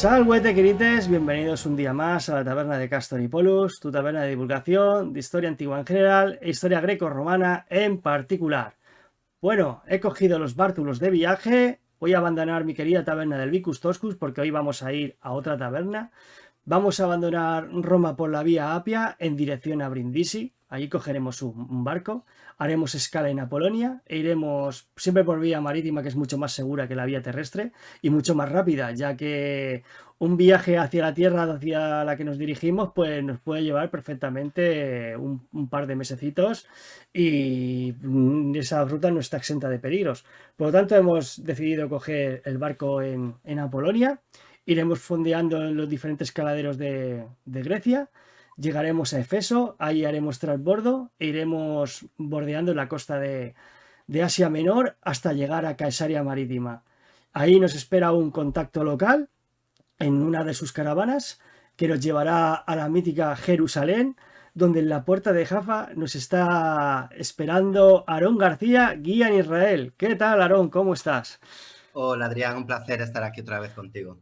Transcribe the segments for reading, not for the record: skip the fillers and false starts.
Salve, querites, bienvenidos un día más a la taberna de Castor y Polus, tu taberna de divulgación de historia antigua en general e historia greco-romana en particular. Bueno, he cogido los bártulos de viaje, voy a abandonar mi querida taberna del Vicus Toscus porque hoy vamos a ir a otra taberna. Vamos a abandonar Roma por la vía Apia en dirección a Brindisi. Allí cogeremos un barco, haremos escala en Apolonia e iremos siempre por vía marítima, que es mucho más segura que la vía terrestre y mucho más rápida, ya que un viaje hacia la tierra hacia la que nos dirigimos pues nos puede llevar perfectamente un par de mesecitos y esa ruta no está exenta de peligros. Por lo tanto, hemos decidido coger el barco en Apolonia. Iremos fondeando en los diferentes caladeros de Grecia, llegaremos a Efeso, ahí haremos transbordo e iremos bordeando la costa de Asia Menor hasta llegar a Caesarea Marítima. Ahí nos espera un contacto local en una de sus caravanas que nos llevará a la mítica Jerusalén, donde en la puerta de Jaffa nos está esperando Aarón García, guía en Israel. ¿Qué tal, Aarón? ¿Cómo estás? Hola Adrián, un placer estar aquí otra vez contigo.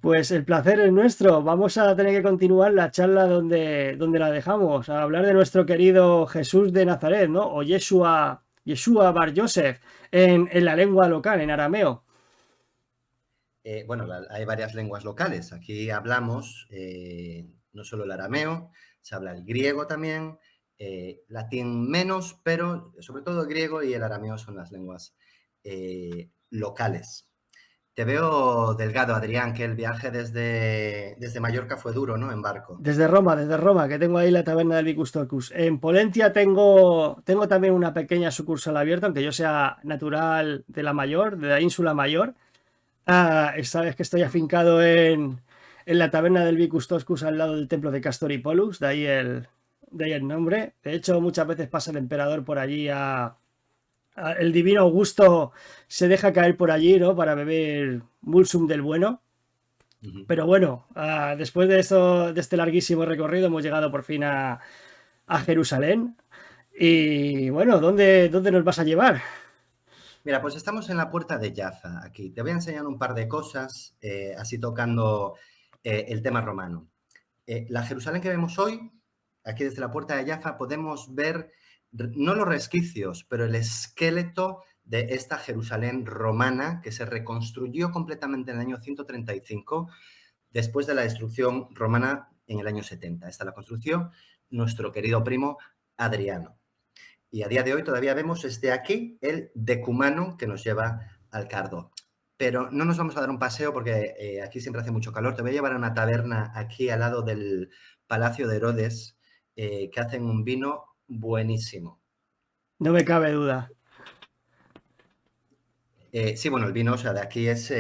Pues el placer es nuestro. Vamos a tener que continuar la charla donde la dejamos, a hablar de nuestro querido Jesús de Nazaret, ¿no? O Yeshua Bar Yosef, en la lengua local, en arameo. Bueno, hay varias lenguas locales. Aquí hablamos no solo el arameo, se habla el griego también, latín menos, pero sobre todo el griego y el arameo son las lenguas locales. Te veo delgado, Adrián, que el viaje desde Mallorca fue duro, ¿no? En barco. Desde Roma, que tengo ahí la taberna del Vicus Torcus. En Polentia tengo también una pequeña sucursal abierta, aunque yo sea natural de la Mayor, de la ínsula Mayor. Sabes que estoy afincado en la taberna del Vicus Toscus al lado del templo de Castor y Polus, de ahí el nombre. De hecho, muchas veces pasa el emperador por allí el divino Augusto se deja caer por allí, ¿no? Para beber Mulsum del bueno. Pero bueno, después de eso, de este larguísimo recorrido, hemos llegado por fin a Jerusalén. Y bueno, ¿dónde nos vas a llevar? Mira, pues estamos en la puerta de Jaffa, aquí. Te voy a enseñar un par de cosas, así tocando el tema romano. La Jerusalén que vemos hoy, aquí desde la puerta de Jaffa, podemos ver no los resquicios, pero el esqueleto de esta Jerusalén romana que se reconstruyó completamente en el año 135, después de la destrucción romana en el año 70. Esta la construyó nuestro querido primo Adriano. Y a día de hoy todavía vemos desde aquí el decumano que nos lleva al Cardo. Pero no nos vamos a dar un paseo porque aquí siempre hace mucho calor. Te voy a llevar a una taberna aquí al lado del Palacio de Herodes que hacen un vino buenísimo. No me cabe duda. Sí, bueno, el vino, o sea, de aquí es,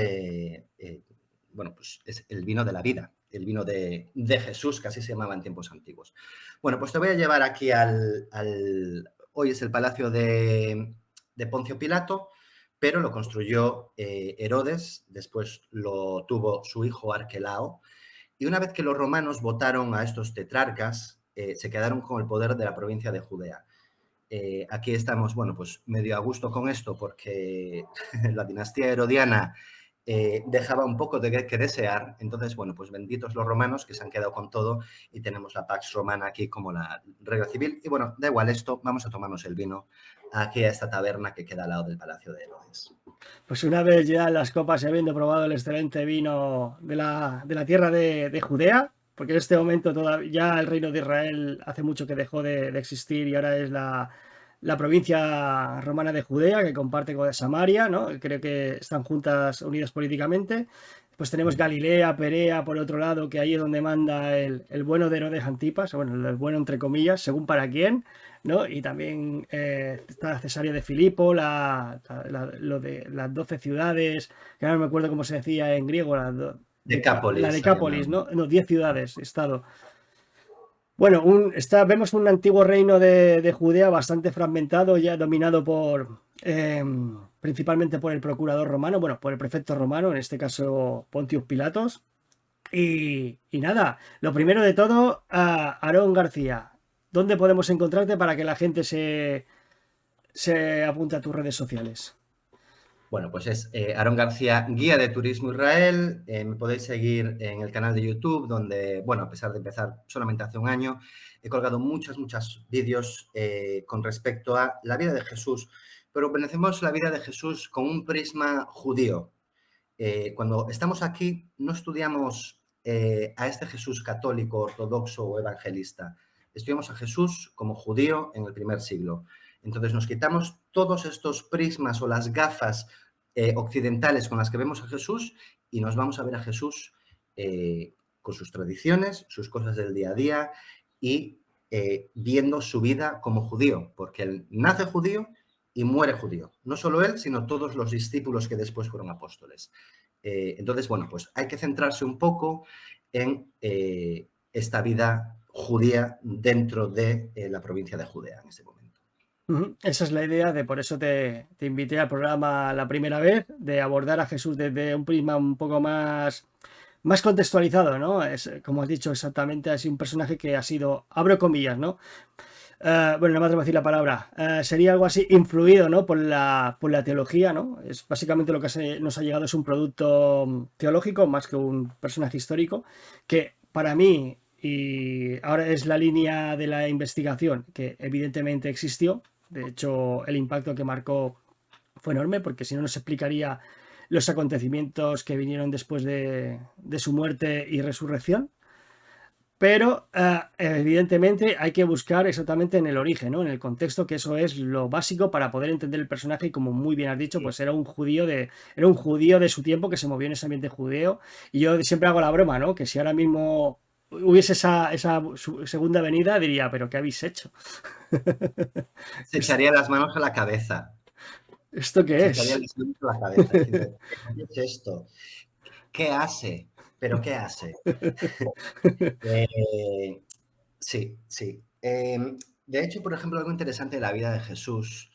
bueno, pues es el vino de la vida, el vino de Jesús, que así se llamaba en tiempos antiguos. Bueno, pues te voy a llevar aquí hoy es el palacio de Poncio Pilato, pero lo construyó Herodes, después lo tuvo su hijo Arquelao, y una vez que los romanos votaron a estos tetrarcas, se quedaron con el poder de la provincia de Judea. Aquí estamos, bueno, pues medio a gusto con esto porque la dinastía herodiana dejaba un poco de que desear. Entonces, bueno, pues benditos los romanos que se han quedado con todo y tenemos la Pax Romana aquí como la regla civil. Y bueno, da igual esto, vamos a tomarnos el vino aquí a esta taberna que queda al lado del Palacio de Herodes. Pues una vez ya en las copas y habiendo probado el excelente vino de la tierra de Judea, porque en este momento todavía ya el reino de Israel hace mucho que dejó de existir y ahora es la provincia romana de Judea que comparte con Samaria, ¿no? Creo que están juntas, unidas políticamente. Pues tenemos Galilea, Perea, por otro lado, que ahí es donde manda el bueno de Herodes Antipas, bueno, el bueno entre comillas, según para quién, ¿no? Y también está Cesarea de Filipo, lo de las 12 ciudades, que ahora no me acuerdo cómo se decía en griego, la Decápolis, se Decápolis, llama. ¿no? No, 10 ciudades, estado. Bueno, vemos un antiguo reino de Judea bastante fragmentado, ya dominado principalmente por el procurador romano, bueno, por el prefecto romano, en este caso Pontius Pilatos. Y nada, lo primero de todo, Aarón García, ¿dónde podemos encontrarte para que la gente se apunte a tus redes sociales? Bueno, pues es Aarón García, guía de turismo Israel. Me podéis seguir en el canal de YouTube, donde, bueno, a pesar de empezar solamente hace un año, he colgado muchos vídeos con respecto a la vida de Jesús, pero conocemos la vida de Jesús con un prisma judío. Cuando estamos aquí, no estudiamos a este Jesús católico, ortodoxo o evangelista. Estudiamos a Jesús como judío en el primer siglo. Entonces nos quitamos todos estos prismas o las gafas occidentales con las que vemos a Jesús y nos vamos a ver a Jesús con sus tradiciones, sus cosas del día a día y viendo su vida como judío, porque él nace judío y muere judío. No solo él, sino todos los discípulos que después fueron apóstoles. Entonces, bueno, pues hay que centrarse un poco en esta vida judía dentro de la provincia de Judea en este momento. Esa es la idea, por eso te invité al programa la primera vez, de abordar a Jesús desde un prisma un poco más contextualizado, ¿no? Es, como has dicho exactamente, ha sido un personaje que ha sido, abro comillas, ¿no? Bueno, no me atrevo a decir la palabra, sería algo así influido, ¿no? por la teología, ¿no? Es básicamente lo que nos ha llegado, es un producto teológico más que un personaje histórico, que para mí, y ahora es la línea de la investigación, que evidentemente existió. De hecho, el impacto que marcó fue enorme, porque si no, no se explicaría los acontecimientos que vinieron después de su muerte y resurrección. Pero evidentemente hay que buscar exactamente en el origen, ¿no? En el contexto, que eso es lo básico para poder entender el personaje. Y como muy bien has dicho, pues era un judío de su tiempo, que se movió en ese ambiente judeo. Y yo siempre hago la broma, ¿no? Que si ahora mismo hubiese esa segunda venida, diría, ¿pero qué habéis hecho? Se echaría las manos a la cabeza. ¿Esto qué Se echaría es? las manos a la cabeza diciendo, ¿qué es esto? ¿Qué hace? ¿Pero qué hace? Sí, sí. De hecho, por ejemplo, algo interesante de la vida de Jesús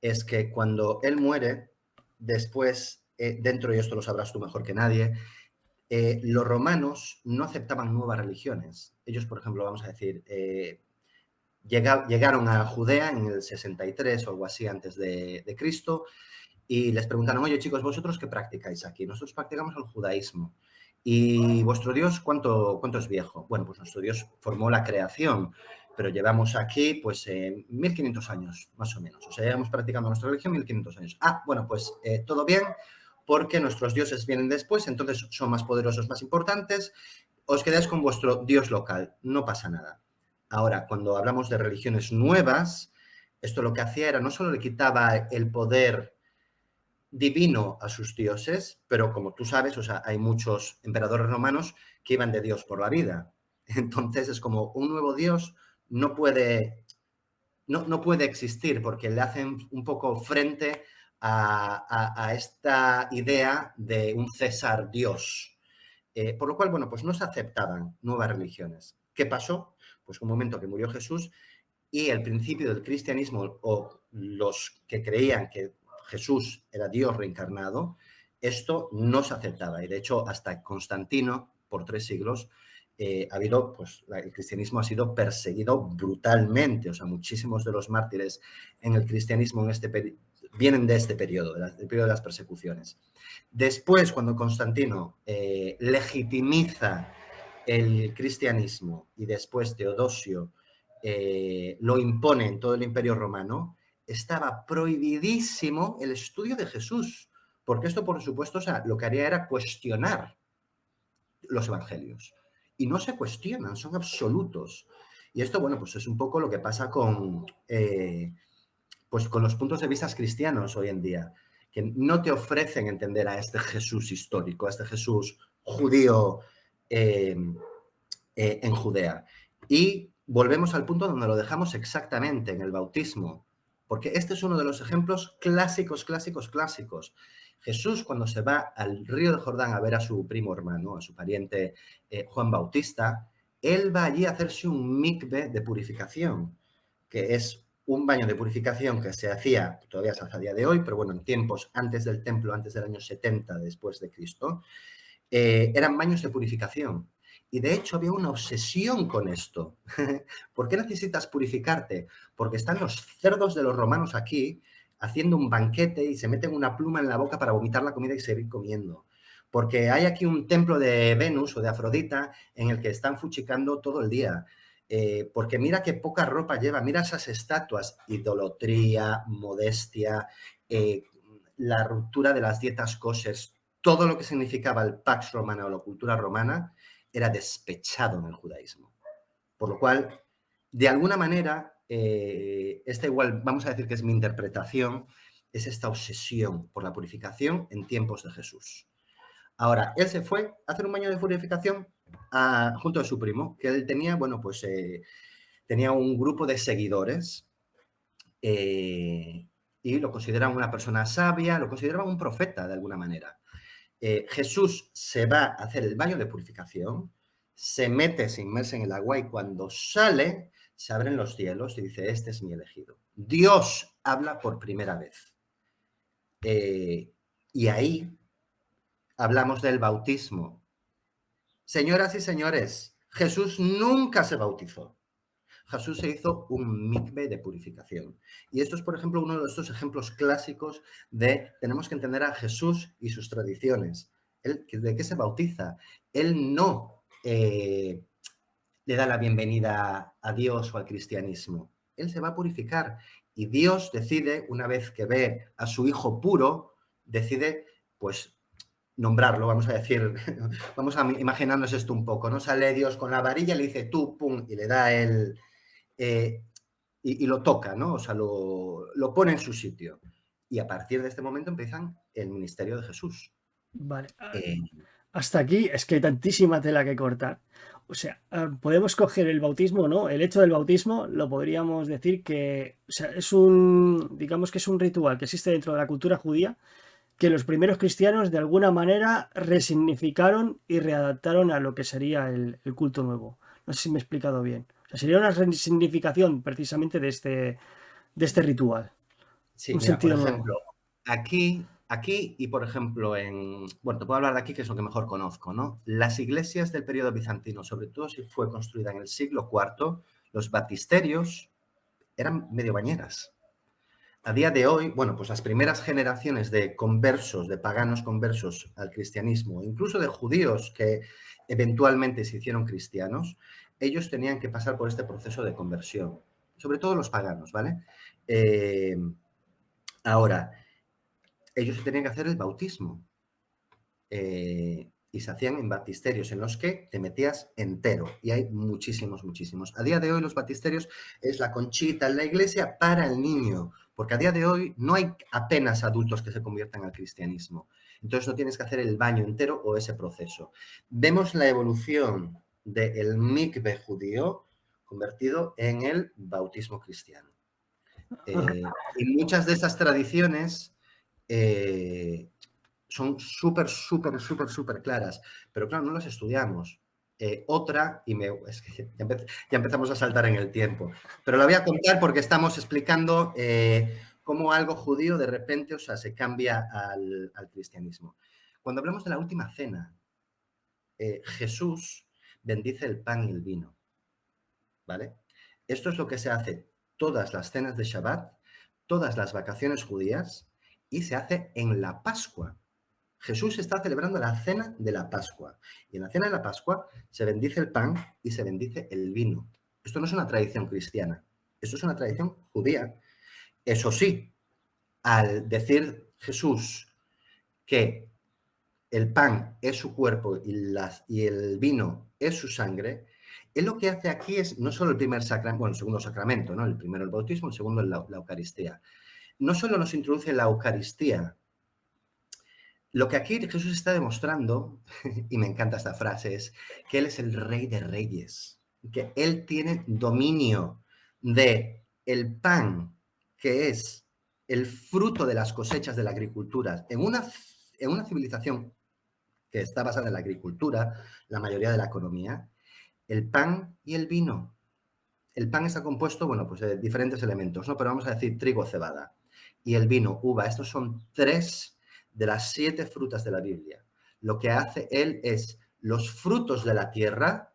es que cuando él muere, después, dentro, y esto lo sabrás tú mejor que nadie, los romanos no aceptaban nuevas religiones. Ellos, por ejemplo, vamos a decir, llegaron a Judea en el 63 o algo así antes de Cristo, y les preguntaron, oye chicos, ¿vosotros qué practicáis aquí? Nosotros practicamos el judaísmo. ¿Y vuestro Dios cuánto es viejo? Bueno, pues nuestro Dios formó la creación, pero llevamos aquí pues 1500 años, más o menos. O sea, llevamos practicando nuestra religión 1500 años. Ah, bueno, pues todo bien, porque nuestros dioses vienen después, entonces son más poderosos, más importantes. Os quedáis con vuestro Dios local, no pasa nada. Ahora, cuando hablamos de religiones nuevas, esto lo que hacía era no solo le quitaba el poder divino a sus dioses, pero como tú sabes, o sea, hay muchos emperadores romanos que iban de Dios por la vida. Entonces es como un nuevo Dios no puede, no puede existir porque le hacen un poco frente a esta idea de un César Dios. Por lo cual, bueno, pues no se aceptaban nuevas religiones. ¿Qué pasó? Pues un momento que murió Jesús y el principio del cristianismo, o los que creían que Jesús era Dios reencarnado, esto no se aceptaba. Y de hecho, hasta Constantino, por 3 siglos, ha habido, pues, el cristianismo ha sido perseguido brutalmente. O sea, muchísimos de los mártires en el cristianismo vienen de este periodo, del periodo de las persecuciones. Después, cuando Constantino legitimiza el cristianismo y después Teodosio lo impone en todo el Imperio Romano, estaba prohibidísimo el estudio de Jesús, porque esto, por supuesto, o sea, lo que haría era cuestionar los evangelios. Y no se cuestionan, son absolutos. Y esto, bueno, pues es un poco lo que pasa pues con los puntos de vista cristianos hoy en día, que no te ofrecen entender a este Jesús histórico, a este Jesús judío en Judea. Y volvemos al punto donde lo dejamos exactamente, en el bautismo, porque este es uno de los ejemplos clásicos, clásicos, clásicos. Jesús, cuando se va al río de Jordán a ver a su primo hermano, a su pariente Juan Bautista, él va allí a hacerse un mikve de purificación, que es un baño de purificación que se hacía, todavía se hace a día de hoy, pero bueno, en tiempos antes del templo, antes del año 70 después de Cristo, eran baños de purificación. Y de hecho había una obsesión con esto. ¿Por qué necesitas purificarte? Porque están los cerdos de los romanos aquí haciendo un banquete y se meten una pluma en la boca para vomitar la comida y seguir comiendo. Porque hay aquí un templo de Venus o de Afrodita en el que están fuchicando todo el día. Porque mira qué poca ropa lleva, mira esas estatuas, idolatría, modestia, la ruptura de las dietas koshers, todo lo que significaba el Pax Romana o la cultura romana era despechado en el judaísmo. Por lo cual, de alguna manera, esta igual, vamos a decir que es mi interpretación, es esta obsesión por la purificación en tiempos de Jesús. Ahora, él se fue a hacer un baño de purificación junto a su primo, que él tenía, bueno, pues tenía un grupo de seguidores y lo consideraban una persona sabia, lo consideraban un profeta de alguna manera. Jesús se va a hacer el baño de purificación, se mete, se inmersa en el agua y cuando sale, se abren los cielos y dice, este es mi elegido. Dios habla por primera vez. Y ahí hablamos del bautismo. Señoras y señores, Jesús nunca se bautizó. Jesús se hizo un mikve de purificación. Y esto es, por ejemplo, uno de estos ejemplos clásicos de tenemos que entender a Jesús y sus tradiciones. Él, ¿de qué se bautiza? Él no le da la bienvenida a Dios o al cristianismo. Él se va a purificar. Y Dios decide, una vez que ve a su hijo puro, decide, pues, nombrarlo, vamos a decir, vamos a imaginarnos esto un poco, ¿no? Sale Dios con la varilla, le dice tú, pum, y le da el... y lo toca, ¿no? O sea, lo pone en su sitio. Y a partir de este momento empiezan el ministerio de Jesús. Vale. Eh, Hasta aquí es que hay tantísima tela que cortar. O sea, podemos coger el bautismo, ¿no? El hecho del bautismo lo podríamos decir que, o sea, es un, digamos que es un ritual que existe dentro de la cultura judía que los primeros cristianos de alguna manera resignificaron y readaptaron a lo que sería el culto nuevo. No sé si me he explicado bien. O sea, sería una resignificación precisamente de este ritual. sí, Un mira, por sentido nuevo. ejemplo, aquí y por ejemplo bueno, te puedo hablar de aquí que es lo que mejor conozco, ¿no? Las iglesias del periodo bizantino, sobre todo si fue construida en el siglo IV, los baptisterios eran medio bañeras. A día de hoy, bueno, pues las primeras generaciones de conversos, de paganos conversos al cristianismo, incluso de judíos que eventualmente se hicieron cristianos, ellos tenían que pasar por este proceso de conversión, sobre todo los paganos, ¿vale? Ahora, ellos tenían que hacer el bautismo y se hacían en baptisterios en los que te metías entero. Y hay muchísimos, muchísimos. A día de hoy los baptisterios es la conchita en la iglesia para el niño, porque a día de hoy no hay apenas adultos que se conviertan al cristianismo. Entonces no tienes que hacer el baño entero o ese proceso. Vemos la evolución del mikve judío convertido en el bautismo cristiano. Y muchas de esas tradiciones son súper claras, pero claro, no las estudiamos. Otra, es que ya empezamos a saltar en el tiempo, pero la voy a contar porque estamos explicando cómo algo judío de repente, o sea, se cambia al cristianismo. Cuando hablamos de la última cena, Jesús bendice el pan y el vino, ¿vale? Esto es lo que se hace todas las cenas de Shabbat, todas las vacaciones judías y se hace en la Pascua. Jesús está celebrando la cena de la Pascua. Y en la cena de la Pascua se bendice el pan y se bendice el vino. Esto no es una tradición cristiana, esto es una tradición judía. Eso sí, al decir Jesús que el pan es su cuerpo y el vino es su sangre, él lo que hace aquí es no solo el primer sacramento, bueno, el segundo sacramento, ¿no? El primero el bautismo, el segundo la Eucaristía. No solo nos introduce la Eucaristía. Lo que aquí Jesús está demostrando, y me encanta esta frase, es que Él es el Rey de Reyes, que Él tiene dominio de el pan, que es el fruto de las cosechas de la agricultura, en una civilización que está basada en la agricultura, la mayoría de la economía, el pan y el vino. El pan está compuesto, bueno, pues de diferentes elementos, ¿no? Pero vamos a decir trigo, cebada. Y el vino, uva. Estos son 3 de las 7 frutas de la Biblia. Lo que hace él es los frutos de la tierra.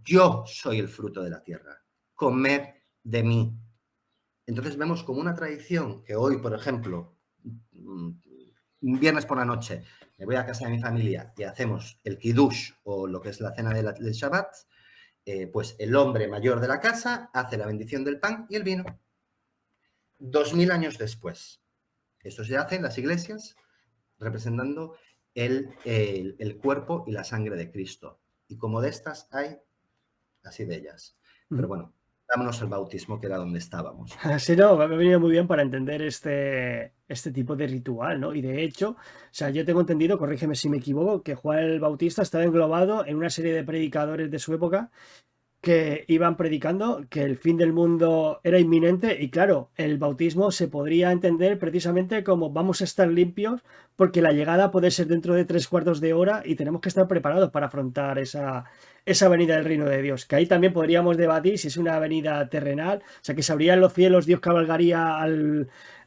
Yo soy el fruto de la tierra. Comed de mí. Entonces vemos como una tradición que hoy, por ejemplo, un viernes por la noche, me voy a casa de mi familia y hacemos el kiddush o lo que es la cena del Shabbat, pues el hombre mayor de la casa hace la bendición del pan y el vino. 2000 años después. Esto se hace en las iglesias representando el cuerpo y la sangre de Cristo. Y como de estas hay, así de ellas. Pero bueno, vámonos al bautismo, que era donde estábamos. Sí, no, me ha venido muy bien para entender este tipo de ritual, ¿no? Y de hecho, o sea, yo tengo entendido, corrígeme si me equivoco, que Juan el Bautista estaba englobado en una serie de predicadores de su época que iban predicando que el fin del mundo era inminente y claro, el bautismo se podría entender precisamente como vamos a estar limpios porque la llegada puede ser dentro de 3/4 de hora y tenemos que estar preparados para afrontar esa venida del reino de Dios. Que ahí también podríamos debatir si es una venida terrenal, o sea, que se abrirían los cielos, Dios cabalgaría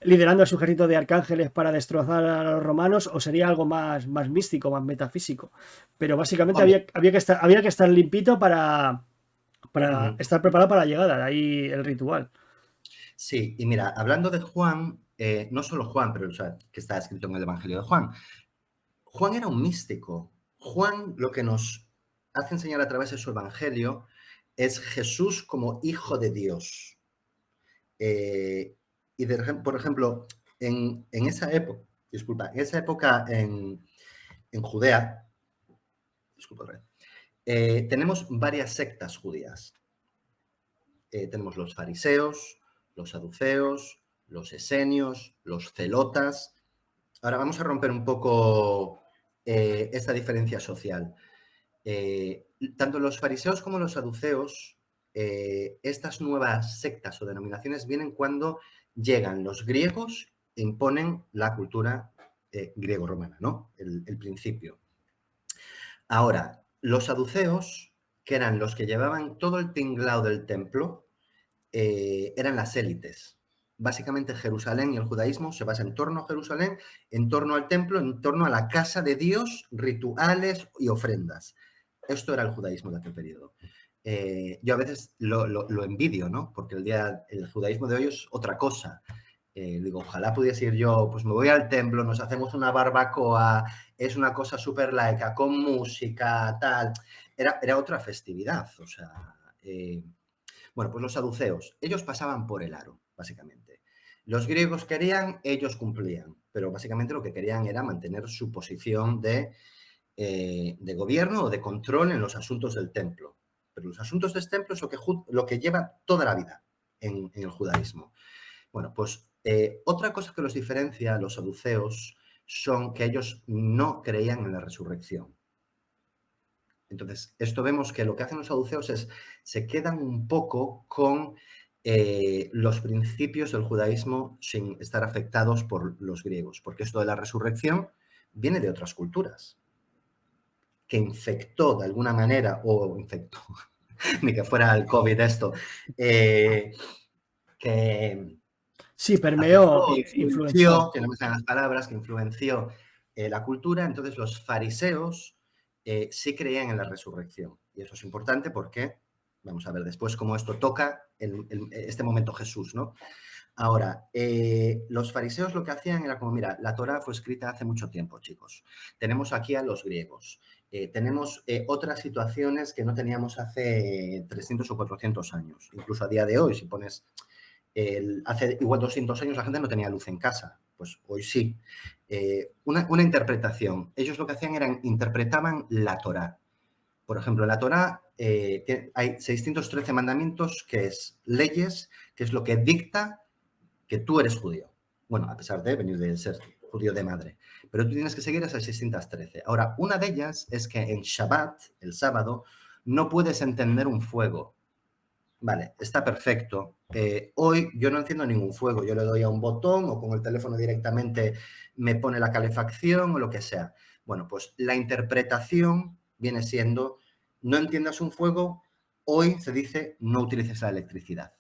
liderando a su ejército de arcángeles para destrozar a los romanos o sería algo más místico, más metafísico. Pero básicamente Hombre, había que estar limpito para uh-huh. estar preparado para la llegada, de ahí el ritual. Sí, y mira, hablando de Juan, no solo Juan, pero o sea, que está escrito en el Evangelio de Juan. Juan era un místico. Juan lo que nos hace enseñar a través de su Evangelio es Jesús como hijo de Dios. Y por ejemplo, en esa época, disculpa, en esa época en Judea, disculpa, tenemos varias sectas judías. Tenemos los fariseos, los saduceos, los esenios, los celotas. Ahora vamos a romper un poco esta diferencia social. Tanto los fariseos como los saduceos, estas nuevas sectas o denominaciones vienen cuando llegan los griegos e imponen la cultura griego-romana, ¿no? El principio. Ahora, los saduceos, que eran los que llevaban todo el tinglao del templo, eran las élites. Básicamente Jerusalén y el judaísmo se basa en torno a Jerusalén, en torno al templo, en torno a la casa de Dios, rituales y ofrendas. Esto era el judaísmo de aquel periodo. Yo a veces lo envidio, ¿no? Porque el judaísmo de hoy es otra cosa. Digo, ojalá pudiese ir yo, pues me voy al templo, nos hacemos una barbacoa, es una cosa súper laica, con música, tal. Era otra festividad, o sea... Bueno, pues los saduceos, ellos pasaban por el aro, básicamente. Los griegos querían, ellos cumplían, pero básicamente lo que querían era mantener su posición de gobierno o de control en los asuntos del templo. Pero los asuntos del templo es lo que lleva toda la vida en el judaísmo. Bueno, pues otra cosa que los diferencia a los saduceos son que ellos no creían en la resurrección. Entonces, esto vemos que lo que hacen los saduceos es, se quedan un poco con los principios del judaísmo sin estar afectados por los griegos, porque esto de la resurrección viene de otras culturas, que infectó de alguna manera, o infectó, ni que fuera el COVID esto, que Sí, permeó, afectó, influenció. influenció, que no me salen las palabras, que influenció la cultura. Entonces los fariseos sí creían en la resurrección. Y eso es importante porque, vamos a ver después cómo esto toca en este momento Jesús, ¿no? Ahora, los fariseos lo que hacían era como, mira, la Torá fue escrita hace mucho tiempo, chicos. Tenemos aquí a los griegos. Tenemos otras situaciones que no teníamos hace 300 o 400 años. Incluso a día de hoy, si pones... hace igual 200 años la gente no tenía luz en casa, pues hoy sí. Una interpretación. Ellos lo que hacían era interpretaban la Torá. Por ejemplo, en la Torá hay 613 mandamientos, que es leyes, que es lo que dicta que tú eres judío. Bueno, a pesar de venir de ser judío de madre. Pero tú tienes que seguir esas 613. Ahora, una de ellas es que en Shabbat, el sábado, no puedes encender un fuego. Vale, está perfecto. Hoy yo no enciendo ningún fuego, yo le doy a un botón o con el teléfono directamente me pone la calefacción o lo que sea. Bueno, pues la interpretación viene siendo, no enciendas un fuego, hoy se dice no utilices la electricidad.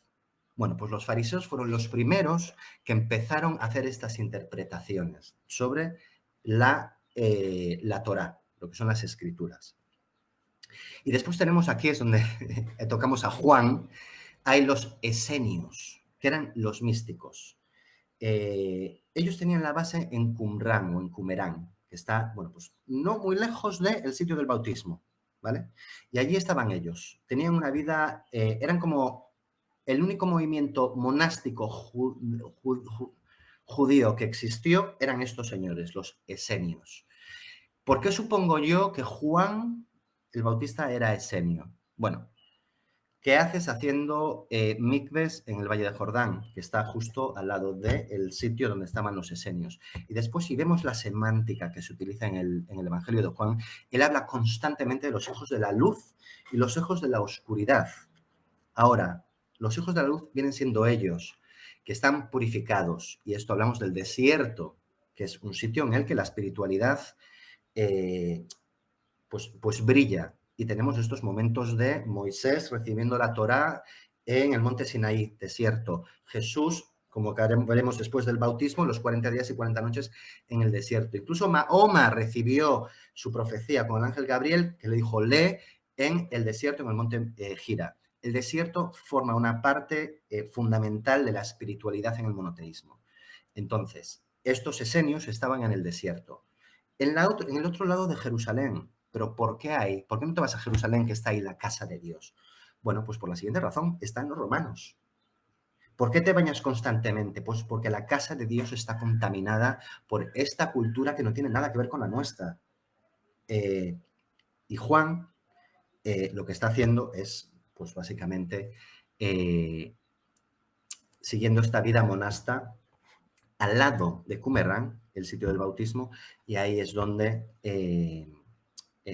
Bueno, pues los fariseos fueron los primeros que empezaron a hacer estas interpretaciones sobre la Torá, lo que son las escrituras. Y después tenemos aquí, es donde tocamos a Juan, hay los esenios. que eran los místicos. Ellos tenían la base en Qumran o en Qumran, que está, bueno, pues no muy lejos del sitio del bautismo, ¿vale? Y allí estaban ellos. Tenían una vida, eran como el único movimiento monástico judío que existió, eran estos señores, los esenios. ¿Por qué supongo yo que Juan el Bautista era esenio? Bueno, ¿qué haces haciendo mikves en el Valle de Jordán, que está justo al lado del sitio donde estaban los esenios? Y después, si vemos la semántica que se utiliza en el Evangelio de Juan, él habla constantemente de los hijos de la luz y los hijos de la oscuridad. Ahora, los hijos de la luz vienen siendo ellos, que están purificados. Y esto hablamos del desierto, que es un sitio en el que la espiritualidad pues brilla. Y tenemos estos momentos de Moisés recibiendo la Torá en el monte Sinaí, desierto. Jesús, como veremos después del bautismo, los 40 días y 40 noches en el desierto. Incluso Mahoma recibió su profecía con el ángel Gabriel, que le dijo, lee en el desierto, en el monte Gira. El desierto forma una parte fundamental de la espiritualidad en el monoteísmo. Entonces, estos esenios estaban en el desierto. En el otro lado de Jerusalén. ¿Pero por qué ¿Por qué no te vas a Jerusalén, que está ahí la casa de Dios? Bueno, pues por la siguiente razón, están los romanos. ¿Por qué te bañas constantemente? Pues porque la casa de Dios está contaminada por esta cultura que no tiene nada que ver con la nuestra. Y Juan lo que está haciendo es, pues básicamente, siguiendo esta vida monasta al lado de Qumran, el sitio del bautismo, y ahí es donde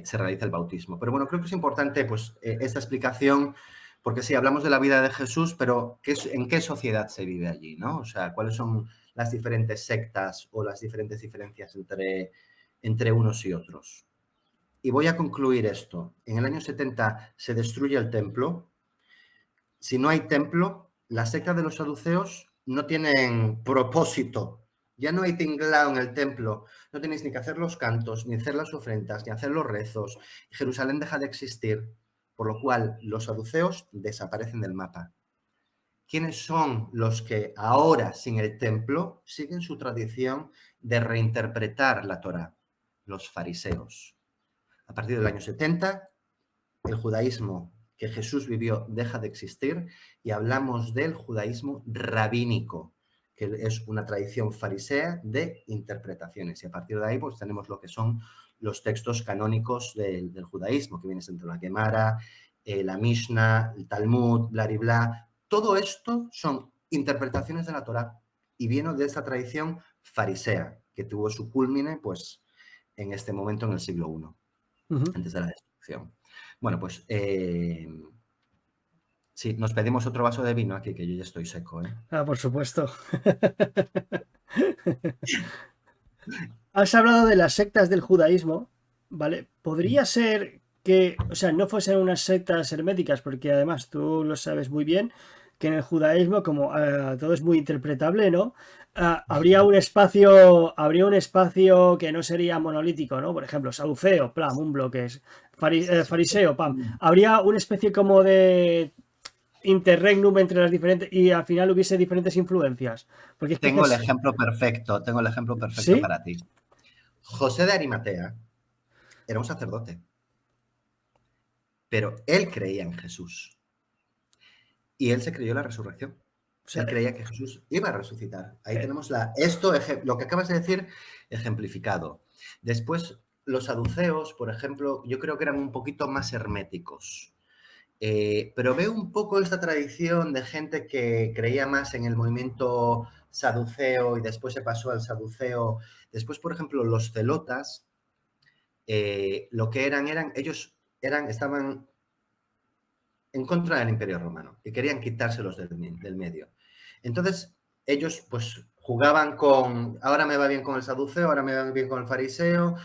se realiza el bautismo. Pero bueno, creo que es importante pues, esta explicación, porque sí, hablamos de la vida de Jesús, pero ¿en qué sociedad se vive allí, ¿no? O sea, ¿cuáles son las diferentes sectas o las diferentes diferencias entre unos y otros? Y voy a concluir esto. En el año 70 se destruye el templo. Si no hay templo, la secta de los saduceos no tienen propósito. Ya no hay tinglao en el templo. No tenéis ni que hacer los cantos, ni hacer las ofrendas, ni hacer los rezos. Jerusalén deja de existir, por lo cual los saduceos desaparecen del mapa. ¿Quiénes son los que ahora, sin el templo, siguen su tradición de reinterpretar la Torá? Los fariseos. A partir del año 70, el judaísmo que Jesús vivió deja de existir y hablamos del judaísmo rabínico, que es una tradición farisea de interpretaciones. Y a partir de ahí pues tenemos lo que son los textos canónicos del judaísmo, que viene siendo la Gemara, la Mishnah, el Talmud, bla, bla, bla. Todo esto son interpretaciones de la Torá y viene de esta tradición farisea, que tuvo su culmine pues en este momento en el siglo I, antes de la destrucción. Bueno, pues sí, nos pedimos otro vaso de vino aquí, que yo ya estoy seco, ¿eh? Ah, por supuesto. Has hablado de las sectas del judaísmo, ¿vale? Podría ser que, o sea, no fuesen unas sectas herméticas, porque además tú lo sabes muy bien, que en el judaísmo, como todo es muy interpretable, ¿no? Habría un espacio que no sería monolítico, ¿no? Por ejemplo, saduceo, plam, un bloque es fariseo, pam. Habría una especie como de interregnum entre las diferentes y al final hubiese diferentes influencias. Porque es que tengo el ejemplo perfecto ¿sí? para ti. José de Arimatea era un sacerdote, pero él creía en Jesús y él se creyó la resurrección. O sea, Él creía que Jesús iba a resucitar. Ahí tenemos lo que acabas de decir ejemplificado. Después, los saduceos, por ejemplo, yo creo que eran un poquito más herméticos. Pero veo un poco esta tradición de gente que creía más en el movimiento saduceo y después se pasó al saduceo. Después, por ejemplo, los celotas, lo que ellos estaban en contra del Imperio Romano y querían quitárselos del medio. Entonces, ellos pues jugaban ahora me va bien con el saduceo, ahora me va bien con el fariseo,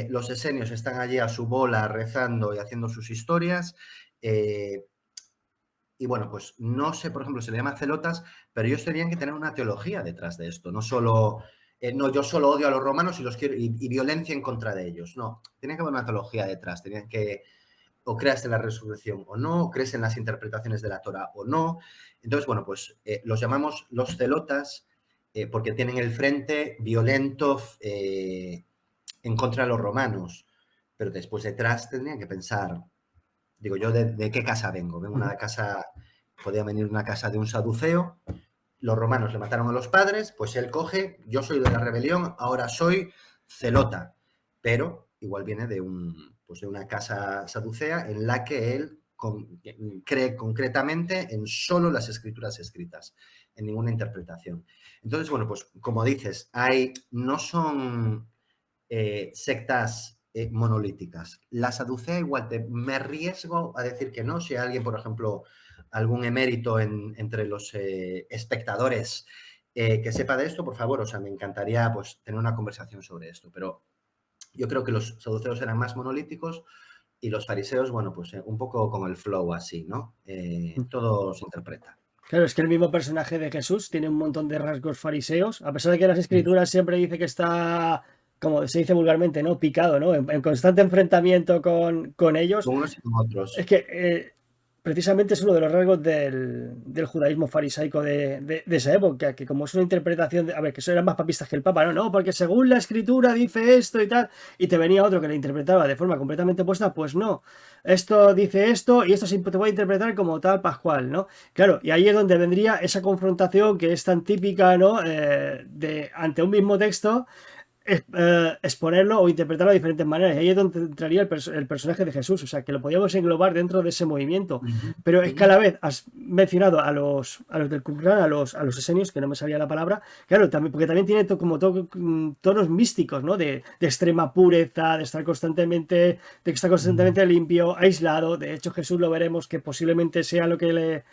los esenios están allí a su bola rezando y haciendo sus historias, y bueno, pues no sé, por ejemplo, se le llama celotas, pero ellos tenían que tener una teología detrás de esto, no solo, no, yo solo odio a los romanos y los quiero, y violencia en contra de ellos, no, tenía que haber una teología detrás, tenían que o creas en la resurrección o no, o crees en las interpretaciones de la Torá o no. Entonces, bueno, pues los llamamos los celotas porque tienen el frente violento en contra de los romanos, pero después detrás tendrían que pensar, digo yo, ¿de qué casa vengo? Vengo de una casa, podía venir una casa de un saduceo, los romanos le mataron a los padres, pues él coge, yo soy de la rebelión, ahora soy celota, pero igual viene de una casa saducea en la que él cree concretamente en solo las escrituras escritas, en ninguna interpretación. Entonces, bueno, pues como dices, no son sectas monolíticas. La saducea igual me arriesgo a decir que no, si alguien, por ejemplo, algún emérito entre los espectadores que sepa de esto, por favor, o sea, me encantaría pues tener una conversación sobre esto, pero yo creo que los saduceos eran más monolíticos y los fariseos, bueno, pues un poco con el flow así, ¿no? Todo se interpreta. Claro, es que el mismo personaje de Jesús tiene un montón de rasgos fariseos, a pesar de que las escrituras siempre dice que está, como se dice vulgarmente, ¿no? Picado, ¿no? En constante enfrentamiento con ellos. Con unos y con otros. Es que precisamente es uno de los rasgos del judaísmo farisaico de esa época, que como es una interpretación, a ver, que eso eran más papistas que el Papa, no, porque según la escritura dice esto y tal, y te venía otro que le interpretaba de forma completamente opuesta, pues no, esto dice esto y esto se te puede interpretar como tal pascual, ¿no? Claro, y ahí es donde vendría esa confrontación que es tan típica, ¿no? Ante un mismo texto exponerlo o interpretarlo de diferentes maneras. Y ahí es donde entraría el personaje de Jesús, o sea, que lo podíamos englobar dentro de ese movimiento. Pero es que a la vez has mencionado a los del Qumran, a los esenios, que no me sabía la palabra, claro, también, porque también tiene como tonos místicos, ¿no? De extrema pureza, de estar constantemente limpio, aislado. De hecho, Jesús lo veremos que posiblemente sea lo que le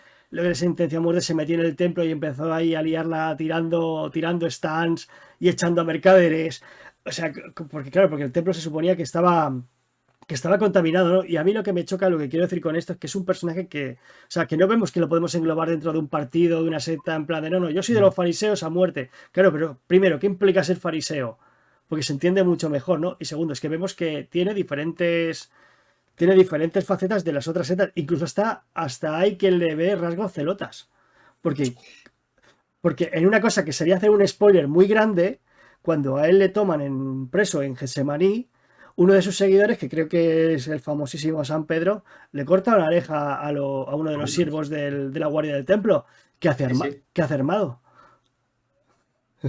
sentencia a muerte, se metió en el templo y empezó ahí a liarla tirando stands y echando a mercaderes. O sea, porque el templo se suponía que estaba contaminado, ¿no? Y a mí lo que me choca, lo que quiero decir con esto, es que es un personaje que, o sea, que no vemos que lo podemos englobar dentro de un partido, de una secta, en plan de, no, yo soy de los fariseos a muerte. Claro, pero primero, ¿qué implica ser fariseo? Porque se entiende mucho mejor, ¿no? Y segundo, es que vemos que tiene diferentes facetas de las otras setas. Incluso hasta hay quien le ve rasgos celotas. Porque, porque en una cosa que sería hacer un spoiler muy grande, cuando a él le toman preso en Getsemaní, uno de sus seguidores, que creo que es el famosísimo San Pedro, le corta la oreja a uno de los siervos de la guardia del templo. ¿Qué hace, Sí, sí. ¿qué hace armado?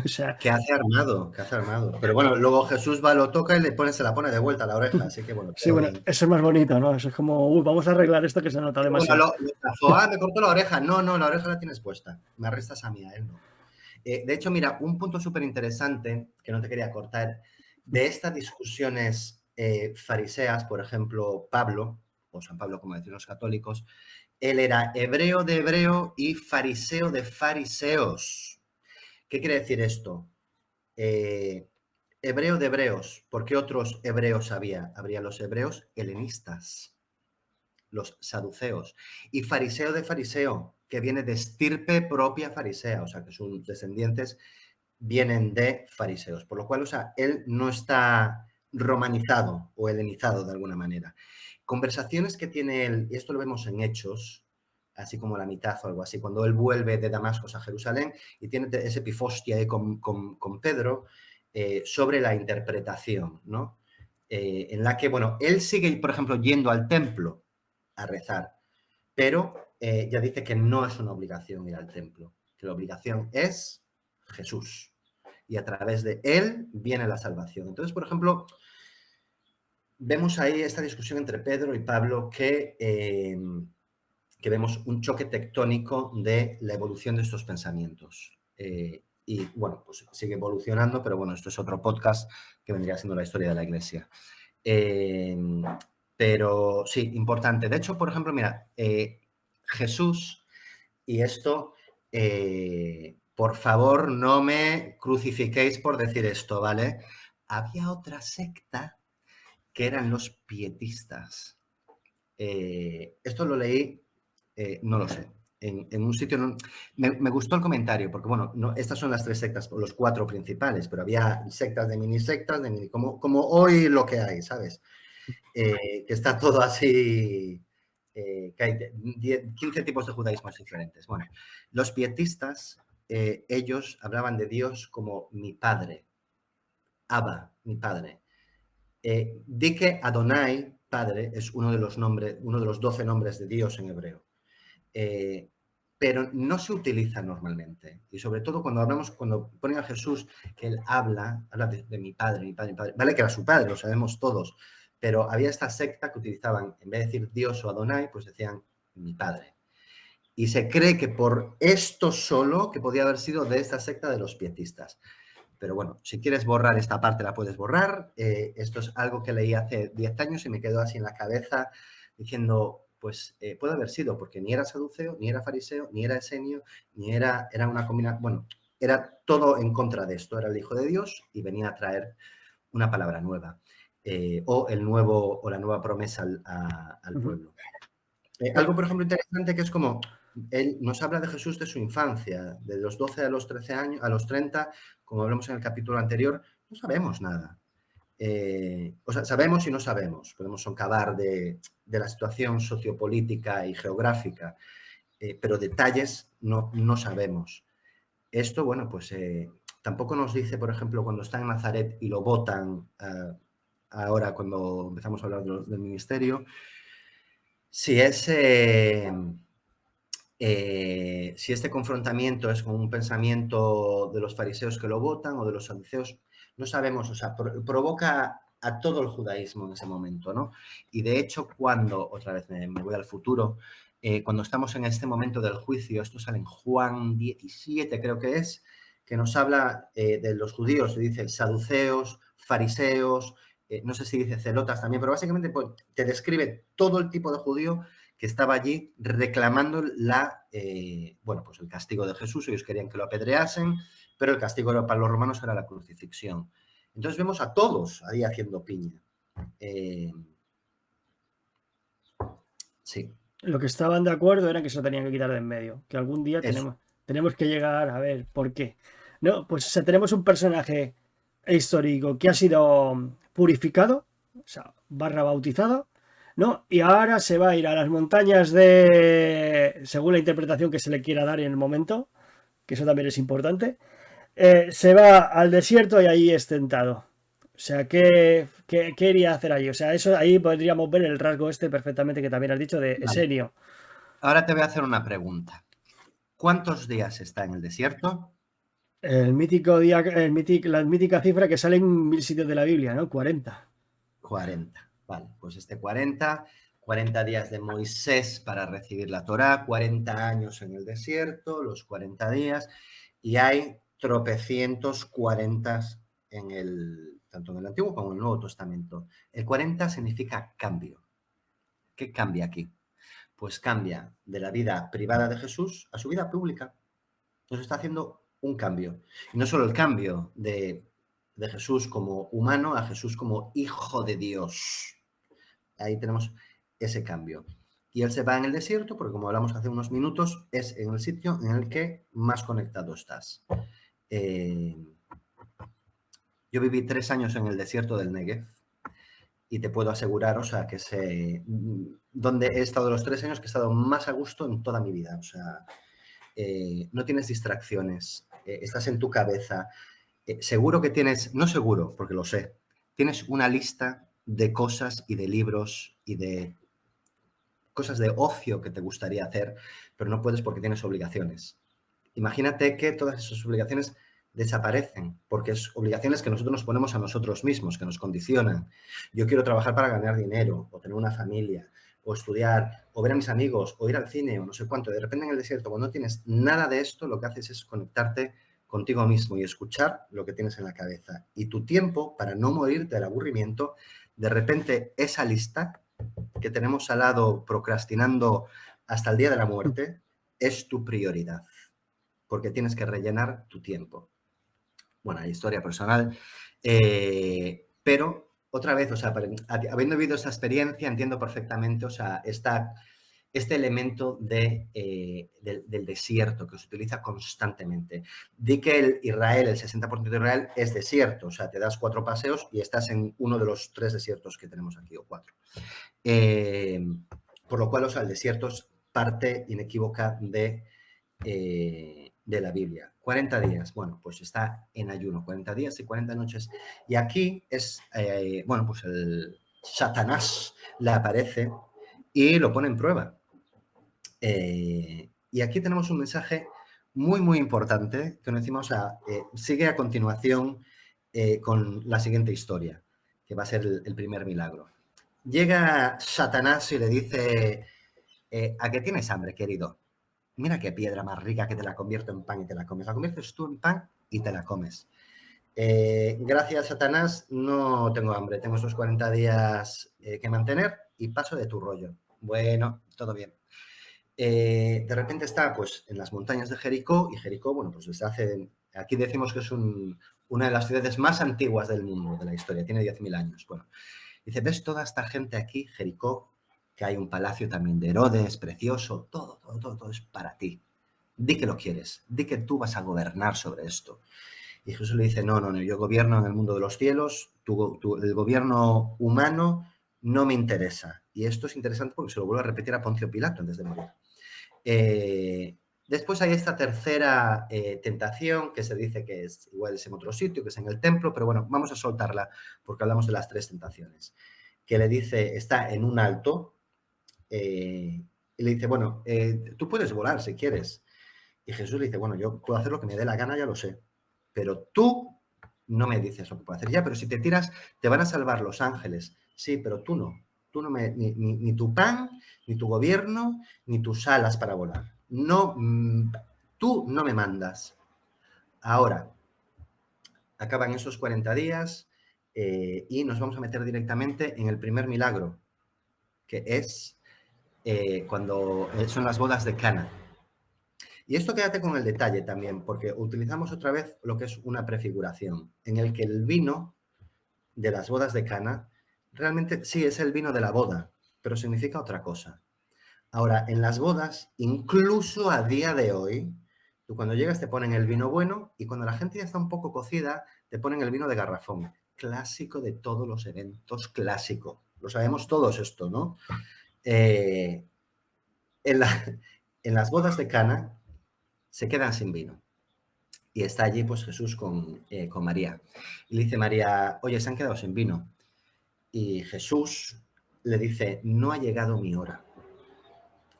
O sea, ¿Qué hace armado? ¿Qué hace armado? Pero bueno, luego Jesús va, lo toca y se la pone de vuelta a la oreja, así que bueno, sí, todo bueno, bien. eso es más bonito, ¿no? Eso es como, vamos a arreglar esto que se nota Bueno, demasiado. me cortó la oreja. No, la oreja la tienes puesta. Me arrestas a mí, a él no. De hecho, mira, un punto súper interesante que no te quería cortar, de estas discusiones fariseas, por ejemplo, Pablo, o San Pablo, como decían los católicos, él era hebreo de hebreo y fariseo de fariseos. ¿Qué quiere decir esto? Hebreo de hebreos. ¿Por qué otros hebreos había? Habría los hebreos helenistas, los saduceos. Y fariseo de fariseo, que viene de estirpe propia farisea, o sea, que sus descendientes vienen de fariseos. Por lo cual, o sea, él no está romanizado o helenizado de alguna manera. Conversaciones que tiene él, y esto lo vemos en Hechos, así como la mitad o algo así, cuando él vuelve de Damasco a Jerusalén y tiene ese epifostia ahí con Pedro sobre la interpretación, ¿no? En la que, bueno, él sigue, por ejemplo, yendo al templo a rezar, pero ya dice que no es una obligación ir al templo, que la obligación es Jesús y a través de él viene la salvación. Entonces, por ejemplo, vemos ahí esta discusión entre Pedro y Pablo que vemos un choque tectónico de la evolución de estos pensamientos. Y bueno, pues sigue evolucionando, pero bueno, esto es otro podcast que vendría siendo la historia de la Iglesia. Pero sí, importante. De hecho, por ejemplo, mira, Jesús, y esto, por favor, no me crucifiquéis por decir esto, ¿vale? Había otra secta que eran los pietistas. Esto lo leí, no lo sé, en un sitio. Me gustó el comentario, porque bueno, estas son las tres sectas, los cuatro principales, pero había sectas de mini sectas, como hoy lo que hay, ¿sabes? que está todo así, que hay 15 tipos de judaísmos diferentes. Bueno, los pietistas, ellos hablaban de Dios como mi padre, Abba, mi padre. Di que Adonai, padre, es uno de los nombres, uno de los 12 nombres de Dios en hebreo. Pero no se utiliza normalmente. Y sobre todo cuando ponen a Jesús, que él habla de mi padre, mi padre, mi padre. Vale que era su padre, lo sabemos todos, pero había esta secta que utilizaban, en vez de decir Dios o Adonai, pues decían mi padre. Y se cree que por esto solo, que podía haber sido de esta secta de los pietistas. Pero bueno, si quieres borrar esta parte, la puedes borrar. Esto es algo que leí hace 10 años y me quedó así en la cabeza diciendo, pues puede haber sido, porque ni era saduceo, ni era fariseo, ni era esenio, ni era una combinación, bueno, era todo en contra de esto, era el Hijo de Dios y venía a traer una palabra nueva, o la nueva promesa al pueblo. Algo, por ejemplo, interesante que es como, él nos habla de Jesús de su infancia, de los 12 a los 13 años, a los 30, como hablamos en el capítulo anterior, no sabemos nada. O sea, sabemos y no sabemos, podemos socavar de la situación sociopolítica y geográfica, pero detalles no sabemos. Esto, bueno, pues tampoco nos dice, por ejemplo, cuando está en Nazaret y lo votan, ahora cuando empezamos a hablar del ministerio, si si este confrontamiento es con un pensamiento de los fariseos que lo votan o de los saduceos, no sabemos, o sea, provoca a todo el judaísmo en ese momento, ¿no? Y de hecho, otra vez me voy al futuro, cuando estamos en este momento del juicio, esto sale en Juan 17, creo que es, que nos habla de los judíos, se dice saduceos, fariseos, no sé si dice celotas también, pero básicamente pues, te describe todo el tipo de judío que estaba allí reclamando pues el castigo de Jesús. Ellos querían que lo apedreasen, pero el castigo para los romanos era la crucifixión. Entonces vemos a todos ahí haciendo piña. Sí. Lo que estaban de acuerdo era que se lo tenían que quitar de en medio, que algún día tenemos que llegar a ver por qué. No, pues o sea, tenemos un personaje histórico que ha sido purificado, o sea, barra bautizado, ¿no? Y ahora se va a ir a las montañas según la interpretación que se le quiera dar en el momento, que eso también es importante, se va al desierto y ahí es tentado. O sea, ¿qué iría a hacer allí? O sea, eso ahí podríamos ver el rasgo este perfectamente que también has dicho de Vale. Esenio. Ahora te voy a hacer una pregunta. ¿Cuántos días está en el desierto? La mítica cifra que sale en 1000 sitios de la Biblia, ¿no? 40. 40. Vale, pues 40 días de Moisés para recibir la Torá, 40 años en el desierto, los 40 días, y hay tropecientos 40 tanto en el Antiguo como en el Nuevo Testamento. El 40 significa cambio. ¿Qué cambia aquí? Pues cambia de la vida privada de Jesús a su vida pública. Nos está haciendo un cambio. Y no solo el cambio de Jesús como humano a Jesús como hijo de Dios. Ahí tenemos ese cambio. Y él se va en el desierto porque, como hablamos hace unos minutos, es en el sitio en el que más conectado estás. Yo viví 3 años en el desierto del Negev y te puedo asegurar, o sea, que donde he estado los 3 años que he estado más a gusto en toda mi vida. O sea, no tienes distracciones, estás en tu cabeza. Seguro que tienes, no seguro, porque lo sé, tienes una lista de cosas y de libros y de cosas de ocio que te gustaría hacer, pero no puedes porque tienes obligaciones. Imagínate que todas esas obligaciones desaparecen, porque es obligaciones que nosotros nos ponemos a nosotros mismos, que nos condicionan. Yo quiero trabajar para ganar dinero, o tener una familia, o estudiar, o ver a mis amigos, o ir al cine, o no sé cuánto. De repente en el desierto, cuando no tienes nada de esto, lo que haces es conectarte contigo mismo y escuchar lo que tienes en la cabeza. Y tu tiempo, para no morirte del aburrimiento, de repente esa lista que tenemos al lado procrastinando hasta el día de la muerte, es tu prioridad, porque tienes que rellenar tu tiempo. Bueno, historia personal, pero otra vez, o sea, habiendo vivido esta experiencia, entiendo perfectamente, o sea, este elemento del desierto que se utiliza constantemente. Di que el 60% de Israel es desierto, o sea, te das 4 paseos y estás en uno de los 3 desiertos que tenemos aquí, o 4. Por lo cual, o sea, el desierto es parte inequívoca de la Biblia. 40 días, bueno, pues está en ayuno, 40 días y 40 noches. Y aquí es, bueno, pues el Satanás le aparece y lo pone en prueba. Y aquí tenemos un mensaje muy, muy importante que nos decimos, sigue a continuación con la siguiente historia, que va a ser el primer milagro. Llega Satanás y le dice, ¿a qué tienes hambre, querido? Mira qué piedra más rica que te la convierto en pan y te la comes. La conviertes tú en pan y te la comes. Gracias, Satanás, no tengo hambre. Tengo esos 40 días que mantener y paso de tu rollo. Bueno, todo bien. De repente está pues en las montañas de Jericó y Jericó, bueno, pues desde hace, aquí decimos que es una de las ciudades más antiguas del mundo, de la historia, tiene 10.000 años. Bueno, dice, ¿ves toda esta gente aquí, Jericó? Que hay un palacio también de Herodes, precioso, todo es para ti. Di que lo quieres, di que tú vas a gobernar sobre esto. Y Jesús le dice, no, yo gobierno en el mundo de los cielos, el gobierno humano no me interesa. Y esto es interesante porque se lo vuelvo a repetir a Poncio Pilato antes de morir. Después hay esta tercera tentación que se dice que es igual es en otro sitio, que es en el templo, pero bueno, vamos a soltarla porque hablamos de las 3 tentaciones. Que le dice, está en un alto y le dice, bueno, tú puedes volar si quieres. Y Jesús le dice, bueno, yo puedo hacer lo que me dé la gana, ya lo sé, pero tú no me dices lo que puedo hacer. Ya, pero si te tiras, te van a salvar los ángeles. Sí, pero tú no. Tú no me, ni tu pan, ni tu gobierno, ni tus alas para volar. No, tú no me mandas. Ahora, acaban esos 40 días y nos vamos a meter directamente en el primer milagro, que es cuando son las bodas de Cana. Y esto quédate con el detalle también, porque utilizamos otra vez lo que es una prefiguración, en el que el vino de las bodas de Cana realmente sí es el vino de la boda, pero significa otra cosa. Ahora, en las bodas, incluso a día de hoy, tú cuando llegas te ponen el vino bueno y cuando la gente ya está un poco cocida, te ponen el vino de garrafón. Clásico de todos los eventos, clásico. Lo sabemos todos esto, ¿no? En las bodas de Cana se quedan sin vino. Y está allí pues Jesús con María. Y le dice María, oye, se han quedado sin vino. Y Jesús le dice, no ha llegado mi hora.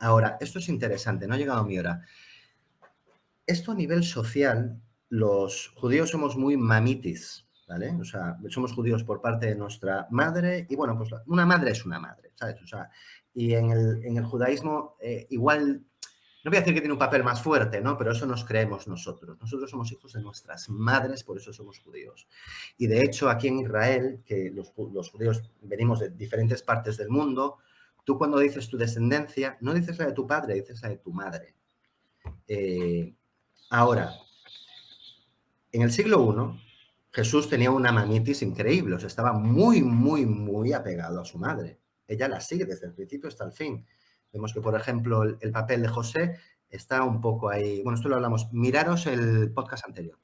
Ahora, esto es interesante, no ha llegado mi hora. Esto a nivel social, los judíos somos muy mamitis, ¿vale? O sea, somos judíos por parte de nuestra madre y bueno, pues una madre es una madre, ¿sabes? O sea, y en el judaísmo igual, no voy a decir que tiene un papel más fuerte, ¿no? Pero eso nos creemos nosotros. Nosotros somos hijos de nuestras madres, por eso somos judíos. Y de hecho, aquí en Israel, que los judíos venimos de diferentes partes del mundo, tú cuando dices tu descendencia, no dices la de tu padre, dices la de tu madre. Ahora, en el siglo I, Jesús tenía una mamitis increíble, o sea, estaba muy, muy, muy apegado a su madre. Ella la sigue desde el principio hasta el fin. Vemos que, por ejemplo, el papel de José está un poco ahí. Bueno, esto lo hablamos. Miraros el podcast anterior.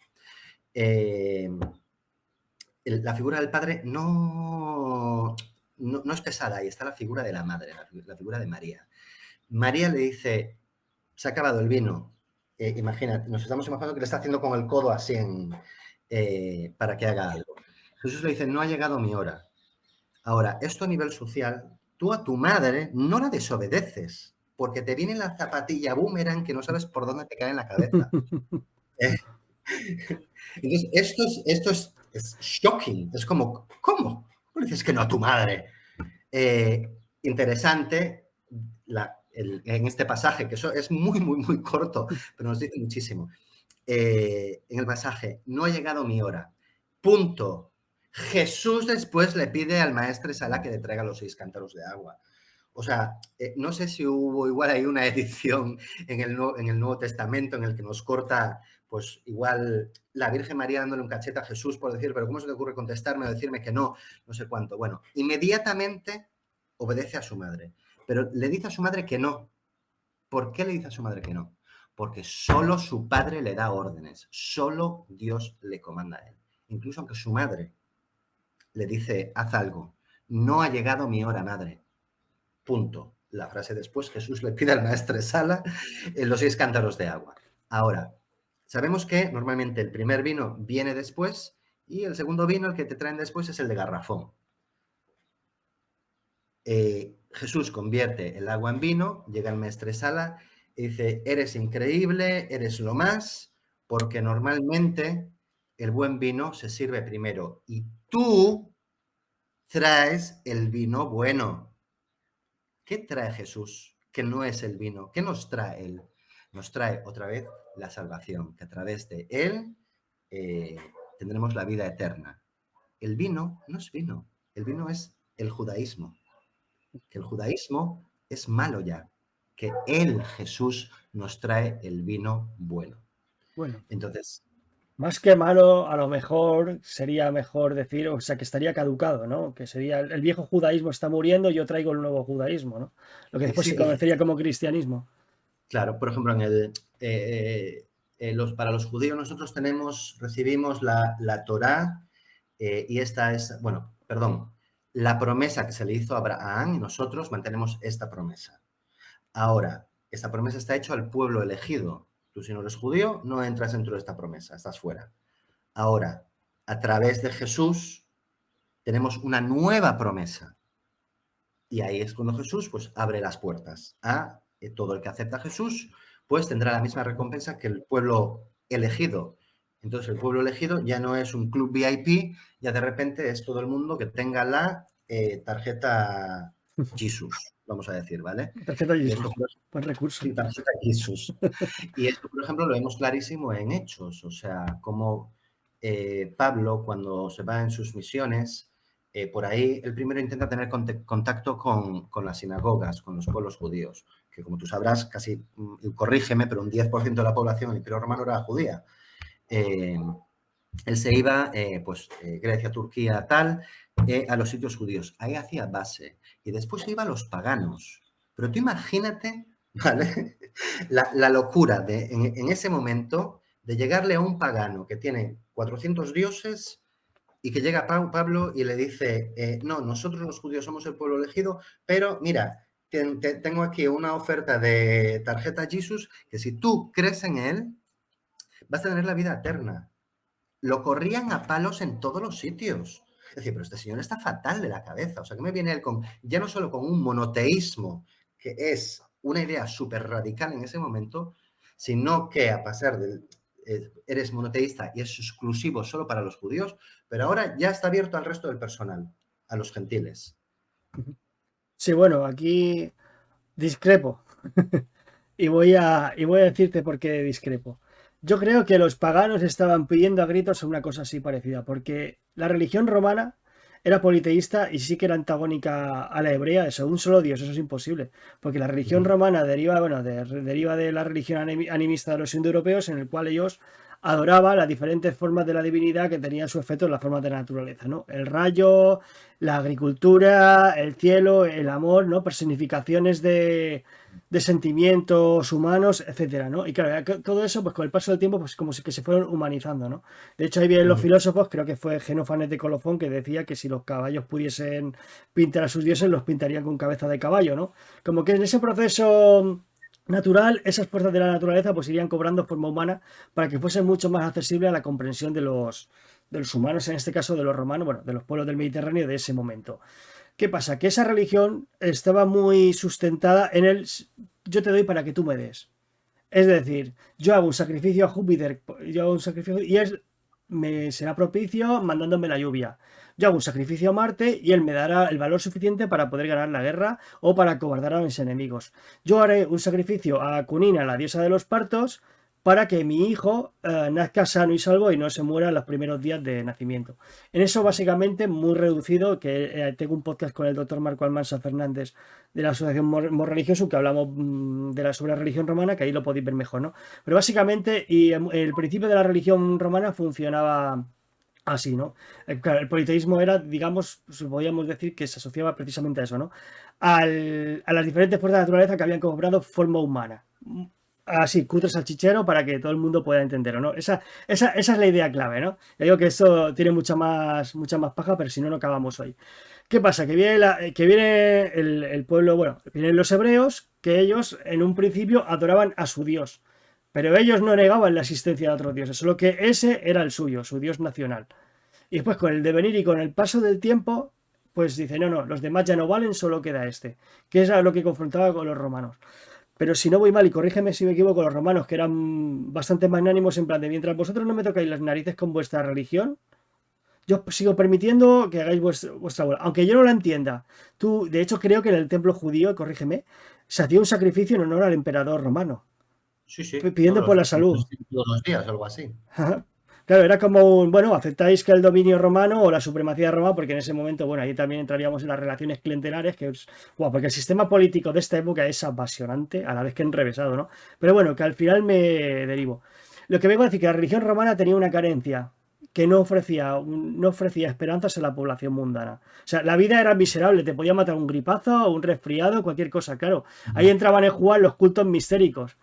La figura del padre no es pesada, ahí está la figura de la madre, la figura de María. María le dice, se ha acabado el vino. Imagínate, nos estamos imaginando que le está haciendo con el codo así para que haga algo. Jesús le dice, no ha llegado mi hora. Ahora, esto a nivel social, tú a tu madre no la desobedeces, porque te viene la zapatilla boomerang que no sabes por dónde te cae en la cabeza. Entonces, esto es shocking. Es como, ¿cómo? ¿Cómo dices que no a tu madre? Interesante en este pasaje, que eso es muy, muy, muy corto, pero nos dice muchísimo. En el pasaje, no ha llegado mi hora. Punto. Jesús después le pide al maestro Sala que le traiga los 6 cántaros de agua. O sea, no sé si hubo igual hay una edición en el Nuevo Testamento en el que nos corta, pues igual la Virgen María dándole un cachete a Jesús por decir, pero ¿cómo se te ocurre contestarme o decirme que no? No sé cuánto. Bueno, inmediatamente obedece a su madre, pero le dice a su madre que no, ¿Por qué le dice a su madre que no? Porque solo su padre le da órdenes, solo Dios le comanda a él. Incluso aunque su madre le dice, haz algo, no ha llegado mi hora, madre. Punto. La frase después, Jesús le pide al maestresala los 6 cántaros de agua. Ahora, sabemos que normalmente el primer vino viene después y el segundo vino, el que te traen después, es el de garrafón. Jesús convierte el agua en vino, llega el maestresala y dice, eres increíble, eres lo más, porque normalmente el buen vino se sirve primero y tú traes el vino bueno. ¿Qué trae Jesús? Que no es el vino. ¿Qué nos trae Él? Nos trae otra vez la salvación, que a través de Él tendremos la vida eterna. El vino no es vino, el vino es el judaísmo. Que el judaísmo es malo ya, que Él, Jesús, nos trae el vino bueno. Bueno, Entonces, más que malo, a lo mejor sería mejor decir, o sea, que estaría caducado, ¿no? Que sería el viejo judaísmo está muriendo, yo traigo el nuevo judaísmo, ¿no? Lo que después se sí, conocería como cristianismo. claro, por ejemplo, para los judíos nosotros recibimos la Torá y esta es, bueno, perdón, la promesa que se le hizo a Abraham y nosotros mantenemos esta promesa. Ahora, esta promesa está hecha al pueblo elegido. Tú si no eres judío, no entras dentro de esta promesa, estás fuera. Ahora, a través de Jesús, tenemos una nueva promesa. Y ahí es cuando Jesús pues abre las puertas a todo el que acepta a Jesús, pues tendrá la misma recompensa que el pueblo elegido. Entonces el pueblo elegido ya no es un club VIP, ya de repente es todo el mundo que tenga la tarjeta Jesús, vamos a decir, ¿vale? Tarjeta Y esto, Jesús, buen recurso. sí, tarjeta Jesús. Y esto, por ejemplo, lo vemos clarísimo en Hechos, o sea, como Pablo, cuando se va en sus misiones, por ahí, el primero intenta tener contacto con las sinagogas, con los pueblos judíos, que como tú sabrás, casi, corrígeme, pero un 10% de la población del Imperio Romano era judía. Él se iba, Grecia, Turquía, tal, a los sitios judíos. Ahí hacía base. Y después se iba a los paganos. Pero tú imagínate, ¿vale? La locura en ese momento de llegarle a un pagano que tiene 400 dioses y que llega Pablo y le dice, no, nosotros los judíos somos el pueblo elegido, pero mira, tengo aquí una oferta de tarjeta Jesús que si tú crees en él, vas a tener la vida eterna. Lo corrían a palos en todos los sitios. Es decir, pero este señor está fatal de la cabeza. O sea, que me viene él con, ya no solo con un monoteísmo, que es una idea súper radical en ese momento, sino que a pasar del eres monoteísta y es exclusivo solo para los judíos, pero ahora ya está abierto al resto del personal, a los gentiles. Sí, bueno, aquí discrepo. Y voy a decirte por qué discrepo. Yo creo que los paganos estaban pidiendo a gritos una cosa así parecida, porque la religión romana era politeísta y sí que era antagónica a la hebrea, eso, un solo Dios, eso es imposible, porque la religión romana deriva, bueno, deriva de la religión animista de los indoeuropeos, en el cual ellos adoraban las diferentes formas de la divinidad que tenían su efecto en las formas de la naturaleza, ¿no? El rayo, la agricultura, el cielo, el amor, ¿no? Personificaciones de sentimientos humanos, etcétera, ¿no? Y claro, todo eso, pues con el paso del tiempo, pues como si que se fueron humanizando, ¿no? De hecho, ahí vienen los filósofos, creo que fue Genófanes de Colofón, que decía que si los caballos pudiesen pintar a sus dioses, los pintarían con cabeza de caballo, ¿no? Como que en ese proceso natural, esas fuerzas de la naturaleza pues irían cobrando forma humana para que fuesen mucho más accesible a la comprensión de los humanos, en este caso de los romanos, bueno, de los pueblos del Mediterráneo de ese momento. ¿Qué pasa? Que esa religión estaba muy sustentada en el yo te doy para que tú me des. Es decir, yo hago un sacrificio a Júpiter, yo hago un sacrificio y él me será propicio mandándome la lluvia. Yo hago un sacrificio a Marte y él me dará el valor suficiente para poder ganar la guerra o para acobardar a mis enemigos. Yo haré un sacrificio a Cunina, la diosa de los partos, para que mi hijo nazca sano y salvo y no se muera en los primeros días de nacimiento. En eso básicamente muy reducido, que tengo un podcast con el doctor Marco Almansa Fernández de la Asociación Religioso que hablamos sobre la religión romana, que ahí lo podéis ver mejor, ¿no? Pero básicamente el principio de la religión romana funcionaba Así, ¿no? Claro, el politeísmo era, digamos, pues, podríamos decir que se asociaba precisamente a eso, ¿no? A las diferentes fuerzas de la naturaleza que habían cobrado forma humana. Así, cutre salchichero para que todo el mundo pueda entenderlo, ¿no? Esa es la idea clave, ¿no? Ya digo que esto tiene mucha más paja, pero si no, no acabamos hoy. ¿Qué pasa? Que viene el pueblo, bueno, vienen los hebreos, que ellos en un principio adoraban a su Dios, pero ellos no negaban la existencia de otros dioses, solo que ese era el suyo, su Dios nacional. Y después con el devenir y con el paso del tiempo, pues dice, no, no, los demás ya no valen, solo queda este, que es a lo que confrontaba con los romanos. Pero si no voy mal, y corrígeme si me equivoco, los romanos, que eran bastante magnánimos, en plan de mientras vosotros no me tocáis las narices con vuestra religión, yo sigo permitiendo que hagáis vuestra bola. Aunque yo no la entienda. Tú, de hecho, creo que en el templo judío, corrígeme, se hacía un sacrificio en honor al emperador romano, Sí, sí, pidiendo por la salud. todos los días, algo así. Ajá. Claro, era como un, bueno, aceptáis que el dominio romano o la supremacía de Roma, porque en ese momento, bueno, ahí también entraríamos en las relaciones clientelares, que es, guau, porque el sistema político de esta época es apasionante, a la vez que enrevesado, ¿no? Pero bueno, que al final me derivo. Lo que vengo a decir que la religión romana tenía una carencia que no ofrecía esperanzas a la población mundana. O sea, la vida era miserable, te podía matar un gripazo o un resfriado, cualquier cosa, claro. Ahí entraban en jugar los cultos mistéricos.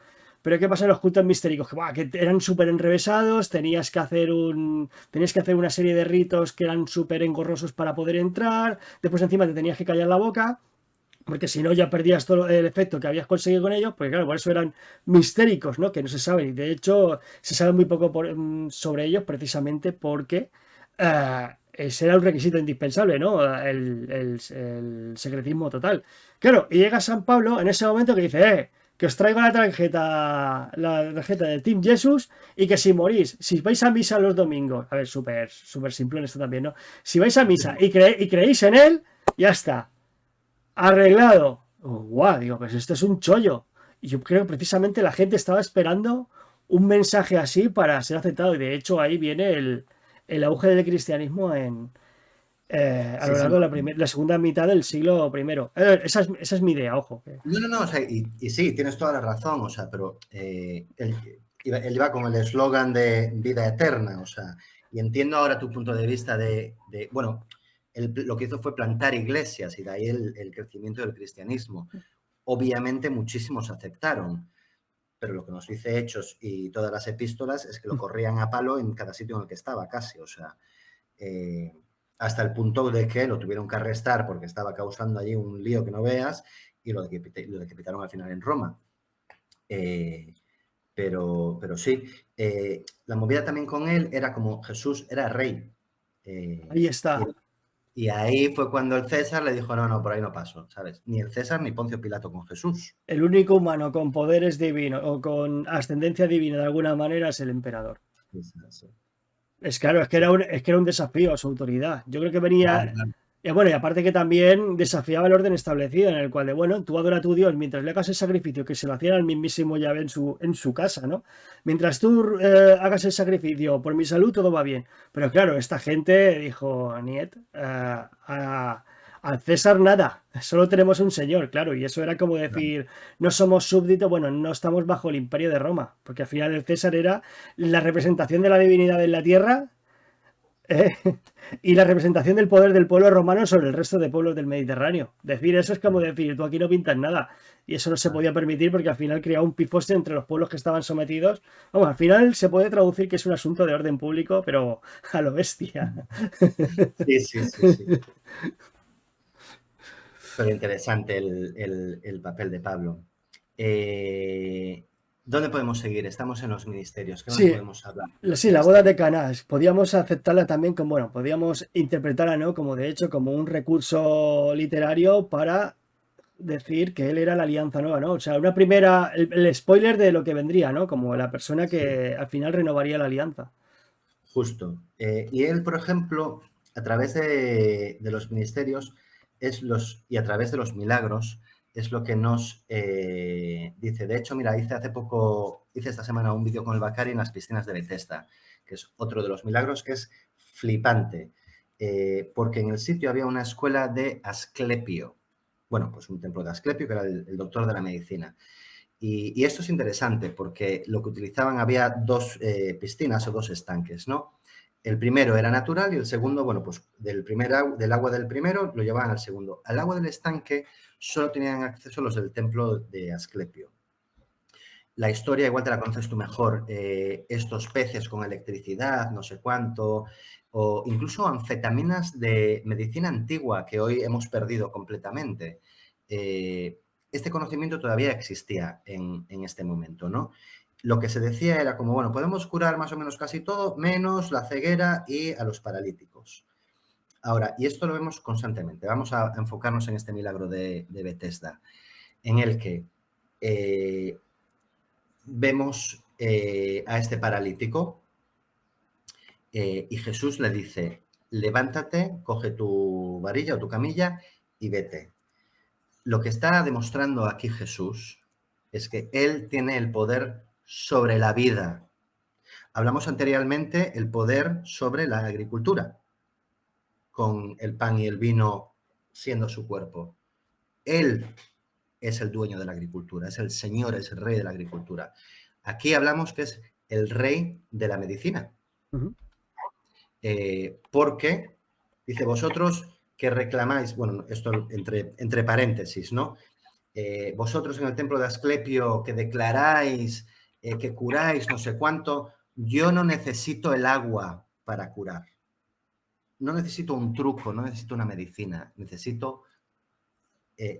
Pero ¿qué pasa en los cultos mistéricos? Que eran súper enrevesados, tenías que hacer una serie de ritos que eran súper engorrosos para poder entrar, después encima te tenías que callar la boca, porque si no ya perdías todo el efecto que habías conseguido con ellos, pues claro, por eso eran mistéricos, ¿no? Que no se sabe, y de hecho se sabe muy poco sobre ellos precisamente porque ese era un requisito indispensable, ¿no? El secretismo total. Claro, y llega San Pablo en ese momento que dice, que os traigo la tarjeta de Team Jesus y que si morís, si vais a misa los domingos, a ver, súper súper simple en esto también, ¿no? Si vais a misa y creéis en él, ya está, arreglado. Guau, digo, pues esto es un chollo. Y yo creo que precisamente la gente estaba esperando un mensaje así para ser aceptado. Y de hecho ahí viene el auge del cristianismo a Sí, lo sí. largo de la segunda mitad del siglo primero. Esa es mi idea, ojo. No, no, no, o sea, y sí, tienes toda la razón, o sea, pero él iba con el eslogan de vida eterna, o sea, y entiendo ahora tu punto de vista bueno, él lo que hizo fue plantar iglesias y de ahí el crecimiento del cristianismo. Obviamente muchísimos aceptaron, pero lo que nos dice Hechos y todas las epístolas es que lo corrían a palo en cada sitio en el que estaba, casi, o sea, eh, hasta el punto de que lo tuvieron que arrestar porque estaba causando allí un lío que no veas y lo decapitaron al final en Roma. Pero sí, la movida también con él era como Jesús era rey. Ahí Y, está. y ahí fue cuando el César le dijo, no, no, por ahí no paso, ¿sabes? Ni el César ni Poncio Pilato con Jesús. El único humano con poderes divinos o con ascendencia divina de alguna manera es el emperador. Sí, sí, sí. Es claro, es que Sí. era un desafío a su autoridad. Yo creo que Claro, venía. claro. Y bueno, y aparte que también desafiaba el orden establecido, en el cual de, bueno, tú adora a tu Dios mientras le hagas el sacrificio que se lo hacían al mismísimo Yahvé en su casa, ¿no? Mientras tú hagas el sacrificio por mi salud, todo va bien. Pero claro, esta gente dijo, Niet, al César nada, solo tenemos un señor, claro, y eso era como Claro. decir, no somos súbditos, bueno, no estamos bajo el imperio de Roma, porque al final el César era la representación de la divinidad en la tierra. ¿eh? Y la representación del poder del pueblo romano sobre el resto de pueblos del Mediterráneo. Decir eso es como decir, tú aquí no pintas nada. Y eso no se podía permitir porque al final creaba un pifostio entre los pueblos que estaban sometidos. Vamos, al final se puede traducir que es un asunto de orden público, pero a lo bestia. Sí, sí, sí, sí. Pero interesante el papel de Pablo. ¿Dónde podemos seguir? Estamos en los ministerios. ¿Qué más Sí, podemos hablar? Los sí, la boda de ministerios. Caná. Podíamos aceptarla también como, bueno, podíamos interpretarla, ¿no? Como de hecho, como un recurso literario para decir que él era la alianza nueva, ¿no? O sea, una primera, el spoiler de lo que vendría, ¿no? Como la persona Sí, que al final renovaría la alianza. justo. Y él, por ejemplo, a través de los ministerios y a través de los milagros es lo que nos dice. De hecho, mira, hice esta semana un vídeo con el Bacari en las piscinas de Bethesda, que es otro de los milagros que es flipante, porque en el sitio había una escuela de Asclepio. Bueno, pues un templo de Asclepio, que era el doctor de la medicina. Y esto es interesante porque lo que utilizaban, había dos piscinas o dos estanques, ¿no? El primero era natural y el segundo, bueno, pues del agua del primero lo llevaban al segundo. Al agua del estanque solo tenían acceso los del templo de Asclepio. La historia, igual te la conoces tú mejor, estos peces con electricidad, no sé cuánto, o incluso anfetaminas de medicina antigua que hoy hemos perdido completamente. Este conocimiento todavía existía en este momento, ¿no? Lo que se decía era como, bueno, podemos curar más o menos casi todo, menos la ceguera y a los paralíticos. Ahora, y esto lo vemos constantemente, vamos a enfocarnos en este milagro de Bethesda, en el que vemos a este paralítico y Jesús le dice, levántate, coge tu varilla o tu camilla y vete. Lo que está demostrando aquí Jesús es que Él tiene el poder sobre la vida. Hablamos anteriormente el poder sobre la agricultura, con el pan y el vino siendo su cuerpo. Él es el dueño de la agricultura, es el Señor, es el rey de la agricultura. Aquí hablamos que es el rey de la medicina. Ujú. Porque, dice, vosotros que reclamáis, bueno, esto entre paréntesis, ¿no? Vosotros en el templo de Asclepio que declaráis, que curáis, no sé cuánto, yo no necesito el agua para curar. No necesito un truco, no necesito una medicina, necesito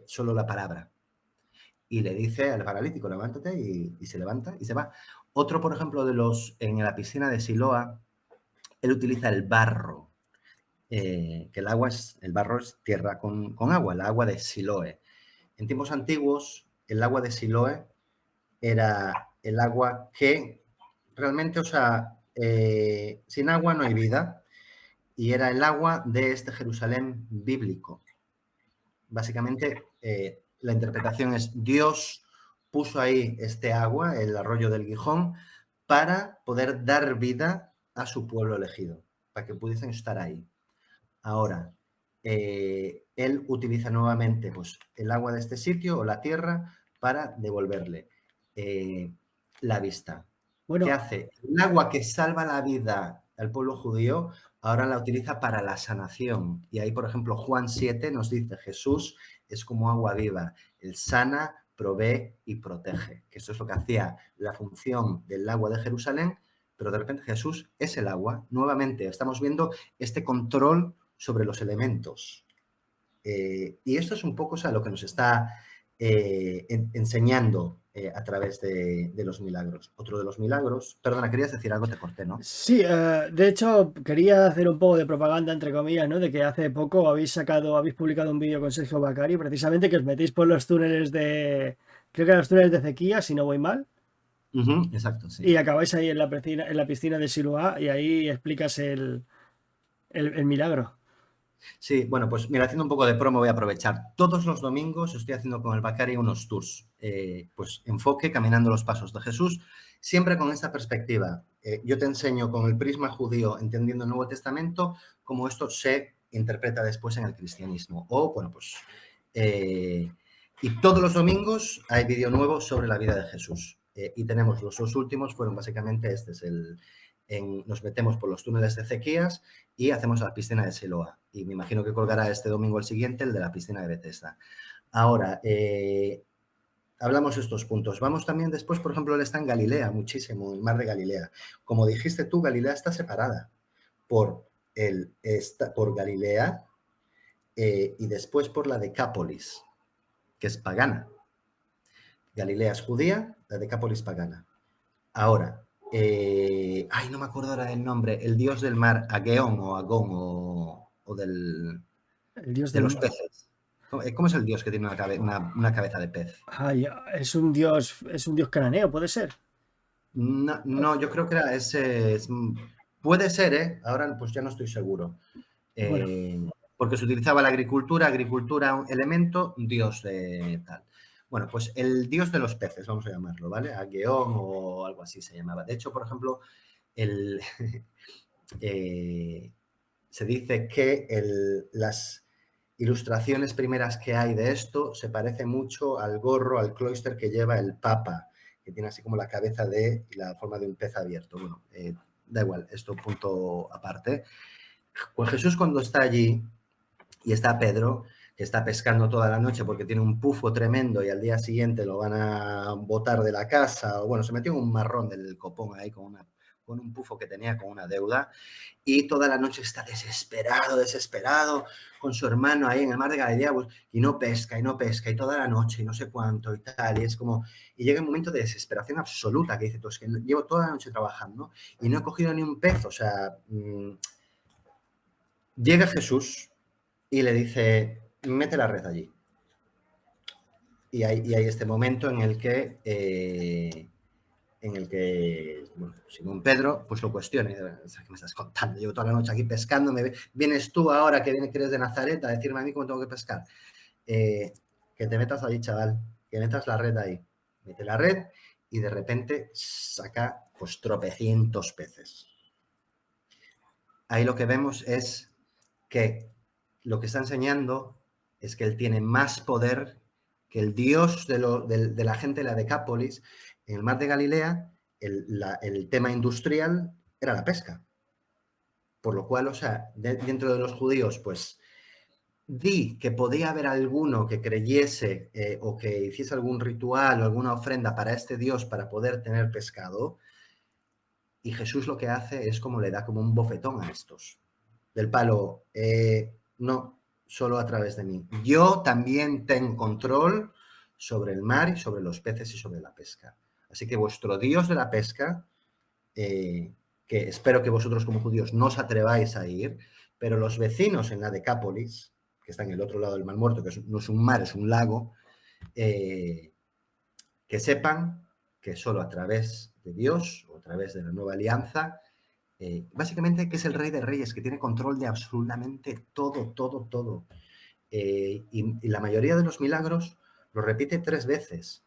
solo la palabra. Y le dice al paralítico, levántate, y se levanta y se va. Otro, por ejemplo, en la piscina de Siloa, él utiliza el barro, que el barro es tierra con agua, el agua de Siloé. En tiempos antiguos, el agua de Siloé era el agua que realmente, o sea, sin agua no hay vida, y era el agua de este Jerusalén bíblico. Básicamente, la interpretación es Dios puso ahí este agua, el arroyo del Gijón, para poder dar vida a su pueblo elegido, para que pudiesen estar ahí. Ahora, él utiliza nuevamente pues, el agua de este sitio o la tierra para devolverle la vista. ¿Qué Bueno, hace? El agua que salva la vida al pueblo judío, ahora la utiliza para la sanación. Y ahí, por ejemplo, Juan 7 nos dice, Jesús es como agua viva, él sana, provee y protege. Que esto es lo que hacía la función del agua de Jerusalén, pero de repente Jesús es el agua. Nuevamente, estamos viendo este control sobre los elementos. Y esto es un poco, o sea, lo que nos está enseñando a través de los milagros. Otro de los milagros, perdona, querías decir algo, te corté, ¿no? sí, de hecho quería hacer un poco de propaganda entre comillas, ¿no? De que hace poco habéis publicado un vídeo con Sergio Bacari, precisamente que os metéis por los túneles creo que los túneles de Ezequías, si no voy mal, Exacto, sí. y acabáis ahí en la piscina de Siloá y ahí explicas el milagro. Sí, bueno, pues mira, haciendo un poco de promo voy a aprovechar. Todos los domingos estoy haciendo con el Bacari unos tours, pues enfoque, caminando los pasos de Jesús, siempre con esta perspectiva. Yo te enseño con el prisma judío, entendiendo el Nuevo Testamento, cómo esto se interpreta después en el cristianismo. O, bueno, pues... y todos los domingos hay vídeo nuevo sobre la vida de Jesús. Y tenemos los dos últimos, fueron básicamente nos metemos por los túneles de Ezequías y hacemos la piscina de Siloa. Y me imagino que colgará este domingo el siguiente el de la piscina de Bethesda. Ahora, hablamos de estos puntos. Vamos también después, por ejemplo, él está en Galilea, muchísimo, el mar de Galilea. Como dijiste tú, Galilea está separada por Galilea y después por la Decápolis, que es pagana. Galilea es judía, la Decápolis pagana. Ahora, no me acuerdo ahora del nombre, el dios del mar, Ageón o Agón o El dios de del los mar. peces. ¿Cómo es el dios que tiene una cabeza de pez? Ay, es un dios cananeo, puede ser. No, no, yo creo que era ese. Puede ser, ¿eh? Ahora pues ya no estoy seguro. Bueno, Porque se utilizaba la agricultura, un elemento, dios de tal. Bueno, pues el dios de los peces, vamos a llamarlo, ¿vale? Ageón o algo así se llamaba. De hecho, por ejemplo, el, se dice que las ilustraciones primeras que hay de esto se parece mucho al gorro, al clóister que lleva el Papa, que tiene así como la cabeza de la forma de un pez abierto. Bueno, da igual, esto punto aparte. Pues Jesús cuando está allí y está Pedro, que está pescando toda la noche porque tiene un pufo tremendo y al día siguiente lo van a botar de la casa, o bueno, se metió en un marrón del copón ahí con un pufo que tenía con una deuda, y toda la noche está desesperado, con su hermano ahí en el mar de Galilea, pues, y no pesca, y toda la noche, y no sé cuánto, y tal, y es como, y llega un momento de desesperación absoluta, que dice, pues que llevo toda la noche trabajando, y no he cogido ni un pez, o sea, llega Jesús y le dice, mete la red allí. Y hay este momento en el que bueno, Simón Pedro pues lo cuestiona. ¿Qué me estás contando? Llevo toda la noche aquí pescando. ¿Vienes tú ahora que eres de Nazaret a decirme a mí cómo tengo que pescar? Que te metas allí, chaval. Que metas la red ahí. Mete la red y de repente saca pues tropecientos peces. Ahí lo que vemos es que lo que está enseñando es que él tiene más poder que el Dios de la gente de la Decápolis. En el mar de Galilea, el tema industrial era la pesca. Por lo cual, o sea, dentro de los judíos, pues, di que podía haber alguno que creyese o que hiciese algún ritual o alguna ofrenda para este Dios para poder tener pescado. Y Jesús lo que hace es como le da como un bofetón a estos. Del palo, no, solo a través de mí. Yo también tengo control sobre el mar y sobre los peces y sobre la pesca. Así que vuestro Dios de la pesca, que espero que vosotros como judíos no os atreváis a ir, pero los vecinos en la Decápolis, que están en el otro lado del Mar Muerto, que no es un mar, es un lago, que sepan que solo a través de Dios o a través de la nueva alianza, básicamente que es el Rey de Reyes, que tiene control de absolutamente todo. Y la mayoría de los milagros lo repite 3 veces.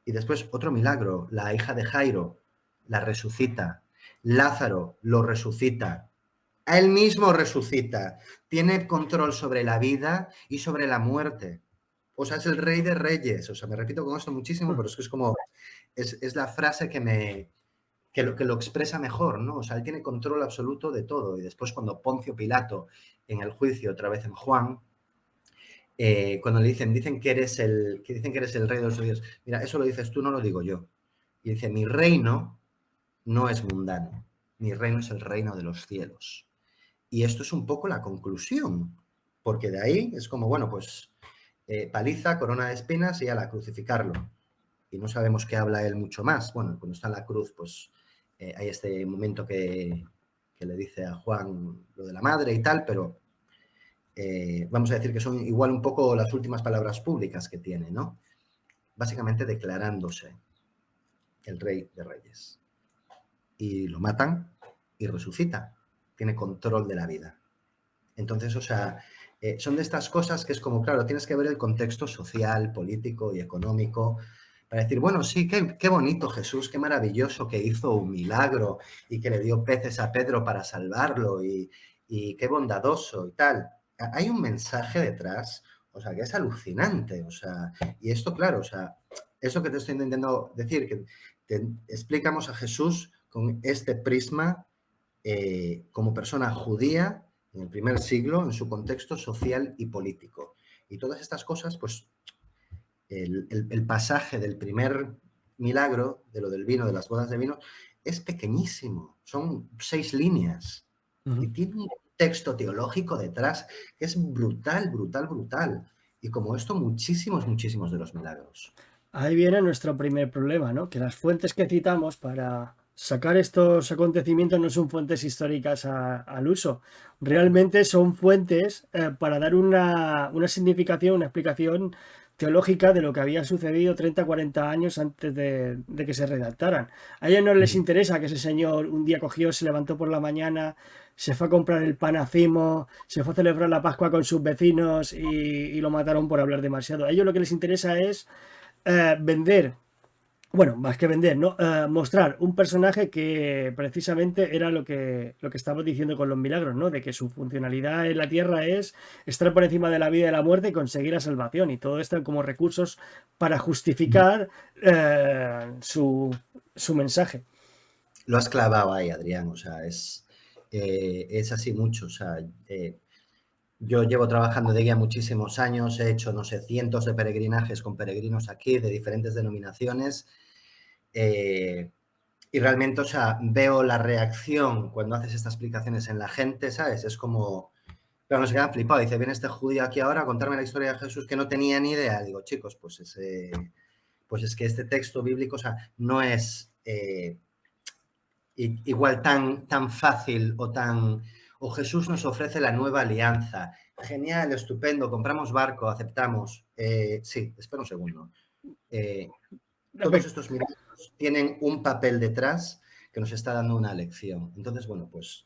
Y después otro milagro, la hija de Jairo la resucita, Lázaro lo resucita, a él mismo resucita, tiene control sobre la vida y sobre la muerte. O sea, es el Rey de Reyes. O sea, me repito con esto muchísimo, pero es que es como, es la frase que lo expresa mejor, ¿no? O sea, él tiene control absoluto de todo. Y después cuando Poncio Pilato, en el juicio, otra vez en Juan, cuando le dicen que eres el rey de los judíos, mira, eso lo dices tú, no lo digo yo. Y dice, mi reino no es mundano, mi reino es el reino de los cielos. Y esto es un poco la conclusión, porque de ahí es como, bueno, pues paliza, corona de espinas y a la crucificarlo. Y no sabemos qué habla él mucho más. Bueno, cuando está en la cruz, pues hay este momento que le dice a Juan lo de la madre y tal, pero vamos a decir que son igual un poco las últimas palabras públicas que tiene, ¿no? Básicamente declarándose el Rey de Reyes. Y lo matan y resucita. Tiene control de la vida. Entonces, o sea, son de estas cosas que es como, claro, tienes que ver el contexto social, político y económico para decir, bueno, sí, qué bonito Jesús, qué maravilloso que hizo un milagro y que le dio peces a Pedro para salvarlo y qué bondadoso y tal. Hay un mensaje detrás, o sea, que es alucinante, o sea, y esto, claro, o sea, eso que te estoy intentando decir, que te explicamos a Jesús con este prisma como persona judía en el primer siglo, en su contexto social y político. Y todas estas cosas, pues, el pasaje del primer milagro, de lo del vino, de las bodas de vino, es pequeñísimo, son 6 líneas. Y tiene un texto teológico detrás que es brutal. Y como esto, muchísimos de los milagros. Ahí viene nuestro primer problema, ¿no? Que las fuentes que citamos para sacar estos acontecimientos no son fuentes históricas al uso. Realmente son fuentes para dar una significación, una explicación teológica de lo que había sucedido 30, 40 años antes de que se redactaran. A ellos no les interesa que ese señor un día cogió, se levantó por la mañana, se fue a comprar el pan a Cimo, se fue a celebrar la Pascua con sus vecinos y lo mataron por hablar demasiado. A ellos lo que les interesa es vender, bueno, más que vender, ¿no? Mostrar un personaje que precisamente era lo que estaba diciendo con los milagros, ¿no? De que su funcionalidad en la tierra es estar por encima de la vida y la muerte y conseguir la salvación. Y todo esto como recursos para justificar su mensaje. lo has clavado ahí, Adrián, o sea, es así mucho, o sea, yo llevo trabajando de guía muchísimos años, he hecho, no sé, cientos de peregrinajes con peregrinos aquí de diferentes denominaciones, y realmente, o sea, veo la reacción cuando haces estas explicaciones en la gente, ¿sabes? Es como, pero se quedan flipados. Dice, viene este judío aquí ahora a contarme la historia de Jesús que no tenía ni idea. Digo, chicos, pues es que este texto bíblico, o sea, no es igual tan fácil o Jesús nos ofrece la nueva alianza. Genial, estupendo, compramos barco, aceptamos. Sí, espera un segundo. Todos estos milagros tienen un papel detrás que nos está dando una lección. Entonces, bueno, pues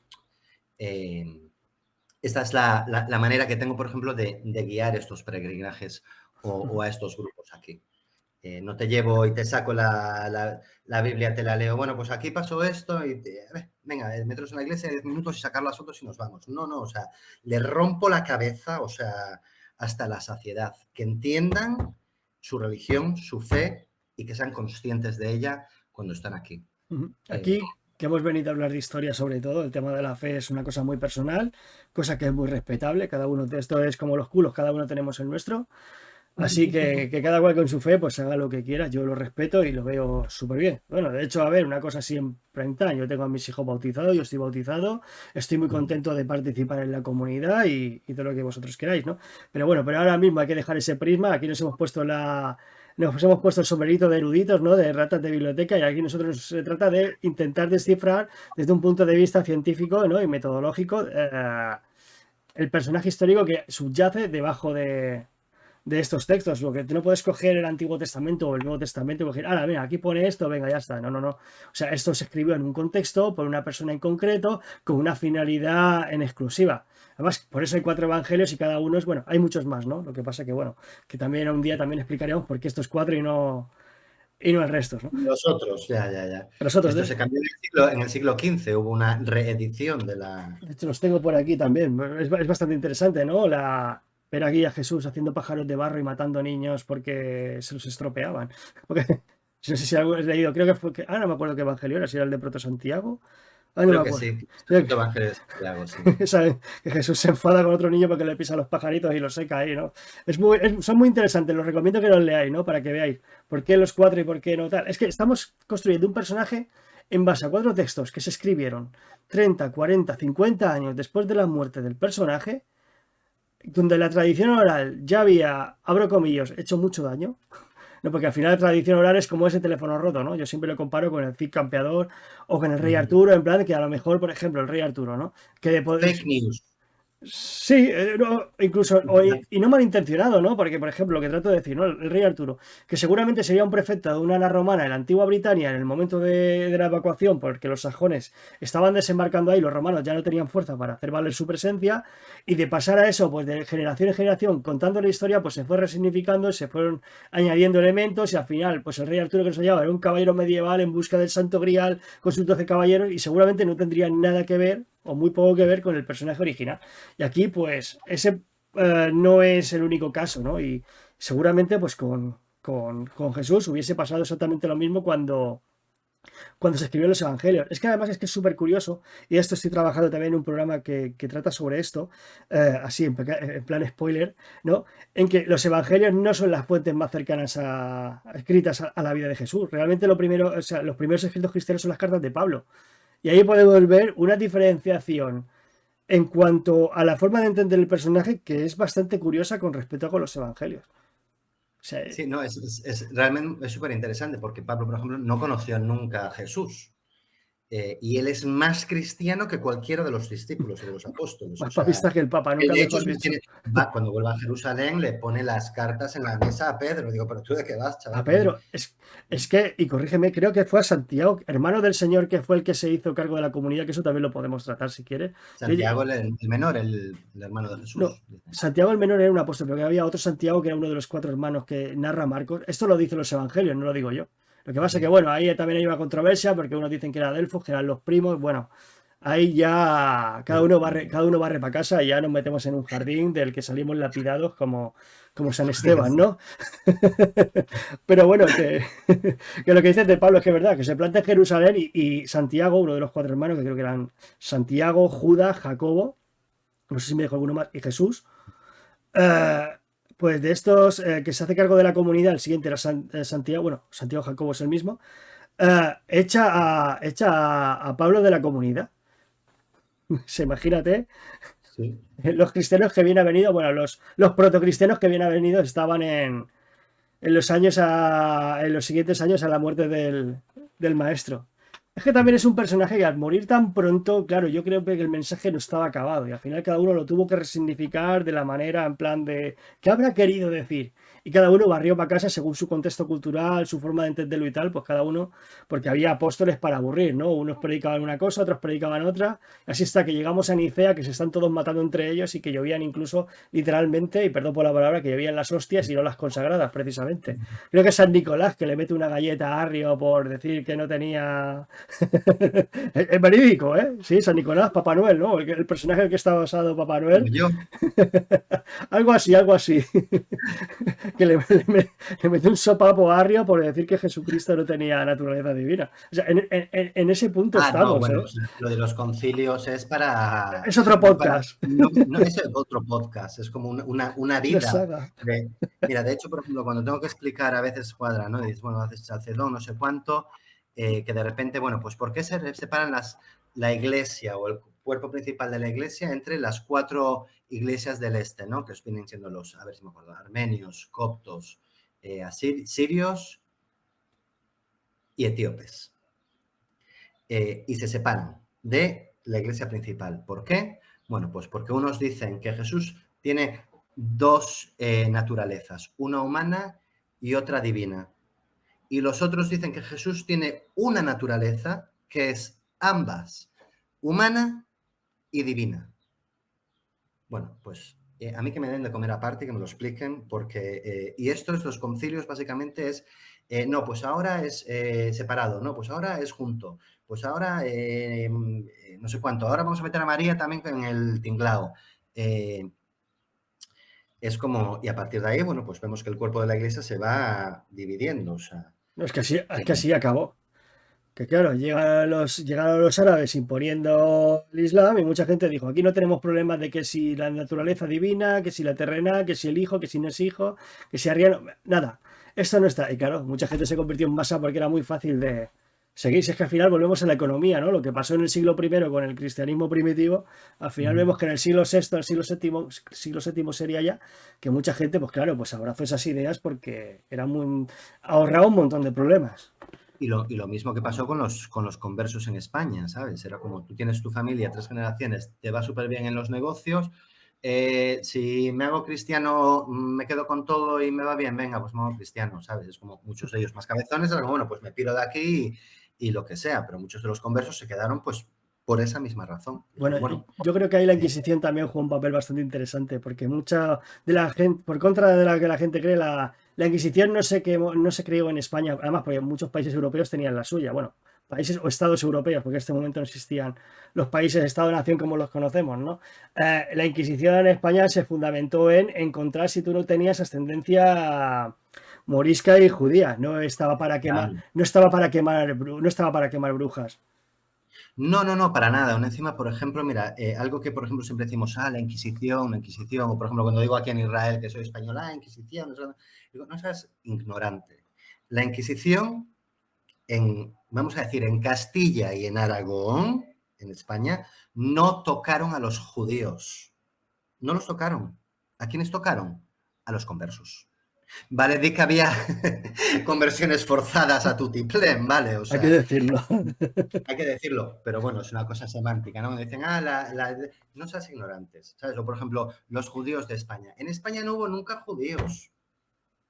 esta es la manera que tengo, por ejemplo, de guiar estos peregrinajes o a estos grupos aquí. No te llevo y te saco la Biblia, te la leo. Bueno, pues aquí pasó esto y venga, meteros en la iglesia 10 minutos y sacar las fotos y nos vamos. No, o sea, le rompo la cabeza, o sea, hasta la saciedad. Que entiendan su religión, su fe y que sean conscientes de ella cuando están aquí. Aquí, que hemos venido a hablar de historia sobre todo, el tema de la fe es una cosa muy personal, cosa que es muy respetable. Cada uno de esto es como los culos, cada uno tenemos el nuestro. Así que cada cual con su fe, pues haga lo que quiera. Yo lo respeto y lo veo súper bien. Bueno, de hecho, a ver, una cosa así en prime time. Yo tengo a mis hijos bautizados, yo estoy bautizado. Estoy muy contento de participar en la comunidad y todo lo que vosotros queráis, ¿no? Pero bueno, pero ahora mismo hay que dejar ese prisma. Aquí nos hemos puesto el sombrerito de eruditos, ¿no? De ratas de biblioteca y aquí nosotros se trata de intentar descifrar desde un punto de vista científico, ¿no? Y metodológico el personaje histórico que subyace debajo de estos textos. Lo que tú no puedes coger el Antiguo Testamento o el Nuevo Testamento y coger, mira, aquí pone esto, venga, ya está. No. O sea, esto se escribió en un contexto, por una persona en concreto, con una finalidad en exclusiva. Además, por eso hay 4 evangelios y cada uno es, bueno, hay muchos más, ¿no? Lo que pasa que, bueno, que también un día también explicaremos por qué estos 4 y no el resto, ¿no? Los otros, ya. Los otros, Esto se cambió en el siglo XV, hubo una reedición de la... de hecho, los tengo por aquí también. Es bastante interesante, ¿no? Ver aquí a Jesús haciendo pájaros de barro y matando niños porque se los estropeaban. Porque, no sé si algo has leído, creo que fue no me acuerdo qué evangelio era, si era el de Proto Santiago. No me Creo que acuerdo. sí, el Evangelio de Santiago, sí. ¿Sabe? Que Jesús se enfada con otro niño porque le pisa los pajaritos y los seca ahí, ¿no? Son muy interesantes, los recomiendo que los leáis, ¿no? Para que veáis por qué los 4 y por qué no tal. Es que estamos construyendo un personaje en base a 4 textos que se escribieron 30, 40, 50 años después de la muerte del personaje, donde la tradición oral ya había, abro comillas, hecho mucho daño. No, porque al final la tradición oral es como ese teléfono roto, ¿no? Yo siempre lo comparo con el Cid Campeador o con el Rey Arturo, en plan que a lo mejor, por ejemplo, el Rey Arturo, ¿no? Que Fake news. Sí, incluso, y no malintencionado, ¿no? Porque, por ejemplo, lo que trato de decir, ¿no? El rey Arturo, que seguramente sería un prefecto de una ana romana en la antigua Britania en el momento de la evacuación, porque los sajones estaban desembarcando ahí, los romanos ya no tenían fuerza para hacer valer su presencia, y de pasar a eso, pues de generación en generación, contando la historia, pues se fue resignificando, se fueron añadiendo elementos, y al final, pues el rey Arturo que nos hallaba era un caballero medieval en busca del Santo Grial con sus 12 caballeros, y seguramente no tendría nada que ver, o muy poco que ver, con el personaje original. Y aquí, pues, ese no es el único caso, ¿no? Y seguramente, pues, con Jesús hubiese pasado exactamente lo mismo cuando se escribió los evangelios. Es que además es que es súper curioso, y esto estoy trabajando también en un programa que trata sobre esto, así en plan spoiler, ¿no? En que los evangelios no son las fuentes más cercanas escritas a la vida de Jesús. Realmente lo primero, o sea, los primeros escritos cristianos son las cartas de Pablo. Y ahí podemos ver una diferenciación en cuanto a la forma de entender el personaje que es bastante curiosa con respecto a los evangelios. O sea, Sí, no, realmente es súper interesante porque Pablo, por ejemplo, no conoció nunca a Jesús. Y él es más cristiano que cualquiera de los discípulos o de los apóstoles. más O sea, papista que el Papa, él nunca de hecho mejor dicho. cuando vuelve a Jerusalén le pone las cartas en la mesa a Pedro. Digo, pero tú de qué vas, A chaval. Pedro, es que, y corrígeme, creo que fue a Santiago, hermano del Señor, que fue el que se hizo cargo de la comunidad, que eso también lo podemos tratar si quiere. Santiago el menor, el hermano de No, Jesús. Santiago el menor era un apóstol, pero que había otro Santiago que era uno de los 4 hermanos que narra Marcos. Esto lo dicen los evangelios, no lo digo yo. Lo que pasa es que, bueno, ahí también hay una controversia porque unos dicen que era Delfos, que eran los primos. Bueno, ahí ya Sí, cada uno barre para casa y ya nos metemos en un jardín del que salimos lapidados como San Esteban, sí. ¿no? Pero bueno, que lo que dices de Pablo es que es verdad, que se planta en Jerusalén y Santiago, uno de los cuatro hermanos, que creo que eran Santiago, Judas, Jacobo, no sé si me dijo alguno más, y Jesús, eh, pues de estos que se hace cargo de la comunidad, el siguiente era Santiago, bueno, Santiago Jacobo es el mismo, echa a Pablo de la comunidad. Se imagínate, Sí. los cristianos que bien venido, bueno, los protocristianos que bien venido estaban en los años en los siguientes años a la muerte del maestro. Es que también es un personaje que al morir tan pronto, claro, yo creo que el mensaje no estaba acabado y al final cada uno lo tuvo que resignificar de la manera en plan de ¿qué habrá querido decir? Y cada uno barrió para casa según su contexto cultural, su forma de entenderlo y tal, pues cada uno, porque había apóstoles para aburrir, ¿no? Unos predicaban una cosa, otros predicaban otra, así hasta que llegamos a Nicea, que se están todos matando entre ellos y que llovían incluso literalmente, y perdón por la palabra, que llovían las hostias y no las consagradas, precisamente. Creo que es San Nicolás que le mete una galleta a Arrio por decir que no tenía. Es verídico, ¿eh? Sí, San Nicolás, Papá Noel, ¿no? El personaje en el que está basado Papá Como Noel. yo. Algo así, algo así. Que le mete un sopapo a Arrio por decir que Jesucristo no tenía naturaleza divina. O sea, en ese punto Ah, no, estamos, bueno, ¿eh? pues lo de los concilios es para, Es otro no para, podcast. no, no es otro podcast, es como una Una vida. saga. Mira, de hecho, por ejemplo, cuando tengo que explicar a veces cuadra, ¿no? Y dices, bueno, haces Chalcedón, no sé cuánto, que de repente, bueno, pues ¿por qué se separan la iglesia o el cuerpo principal de la iglesia entre las 4 iglesias del este, ¿no? Que os vienen siendo los, a ver si me acuerdo, armenios, coptos, sirios y etíopes. Y se separan de la iglesia principal. ¿Por qué? Bueno, pues porque unos dicen que Jesús tiene 2 naturalezas, una humana y otra divina. Y los otros dicen que Jesús tiene una naturaleza que es ambas, humana y divina. Bueno, pues a mí que me den de comer aparte, que me lo expliquen, porque, y estos, los concilios básicamente es, no, pues ahora es separado, no, pues ahora es junto, pues ahora no sé cuánto, ahora vamos a meter a María también en el tinglao. Es como, y a partir de ahí, bueno, pues vemos que el cuerpo de la iglesia se va dividiendo, o sea, No, es que que, así acabó. Que claro, llegaron los árabes imponiendo el Islam y mucha gente dijo, aquí no tenemos problemas de que si la naturaleza divina, que si la terrenal, que si el hijo, que si no es hijo, que si arriano, nada, esto no está. Y claro, mucha gente se convirtió en masa porque era muy fácil de seguir. Si es que al final volvemos a la economía, ¿no? Lo que pasó en el siglo I con el cristianismo primitivo, al final vemos que en el siglo VI, el siglo séptimo sería ya, que mucha gente, pues claro, pues abrazó esas ideas porque ahorraba un montón de problemas. y lo mismo que pasó con los conversos en España, ¿sabes? Era como tú tienes tu familia, 3 generaciones, te va súper bien en los negocios. Si me hago cristiano, me quedo con todo y me va bien, venga, pues me hago cristiano, ¿sabes? Es como muchos de ellos más cabezones, era como, bueno, pues me piro de aquí y lo que sea, pero muchos de los conversos se quedaron pues por esa misma razón. Bueno, Dijeron, bueno, yo creo que ahí la eh, Inquisición también jugó un papel bastante interesante, porque mucha de la gente, por contra de la que la gente cree, la Inquisición no se creó en España, además porque muchos países europeos tenían la suya, bueno, países o estados europeos, porque en este momento no existían los países Estado-Nación como los conocemos, ¿no? La Inquisición en España se fundamentó en encontrar si tú no tenías ascendencia morisca y judía, no estaba para quemar, claro. no estaba para quemar brujas. No, no, no, para nada. Aún encima, por ejemplo, mira, algo que, por ejemplo, siempre decimos, la Inquisición, o por ejemplo, cuando digo aquí en Israel que soy español, Inquisición, digo, no seas ignorante. La Inquisición, vamos a decir, en Castilla y en Aragón, en España, no tocaron a los judíos. No los tocaron. ¿A quiénes tocaron? A los conversos. Vale, di que había conversiones forzadas a tutiplén, ¿vale? O Hay que sea, decirlo. hay que decirlo, pero bueno, es una cosa semántica, ¿no? Me dicen, no seas ignorantes, ¿sabes? O, por ejemplo, los judíos de España. En España no hubo nunca judíos,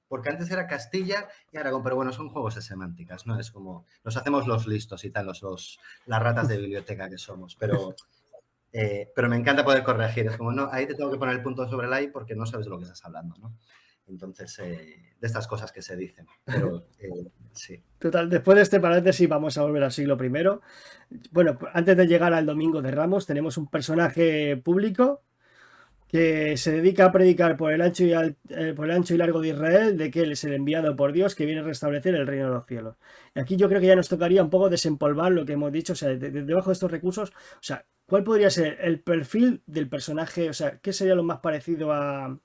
porque antes era Castilla y Aragón, pero bueno, son juegos de semánticas, ¿no? Es como, nos hacemos los listos y tal, las ratas de biblioteca que somos, pero me encanta poder corregir, es como, no, ahí te tengo que poner el punto sobre la I porque no sabes de lo que estás hablando, ¿no? Entonces, de estas cosas que se dicen. Pero sí. Total, después de este paréntesis vamos a volver al siglo primero. Bueno, antes de llegar al Domingo de Ramos, tenemos un personaje público que se dedica a predicar por el ancho por el ancho y largo de Israel de que él es el enviado por Dios que viene a restablecer el reino de los cielos. Y aquí yo creo que ya nos tocaría un poco desempolvar lo que hemos dicho, o sea, debajo de estos recursos, o sea, ¿cuál podría ser el perfil del personaje? O sea, ¿qué sería lo más parecido a...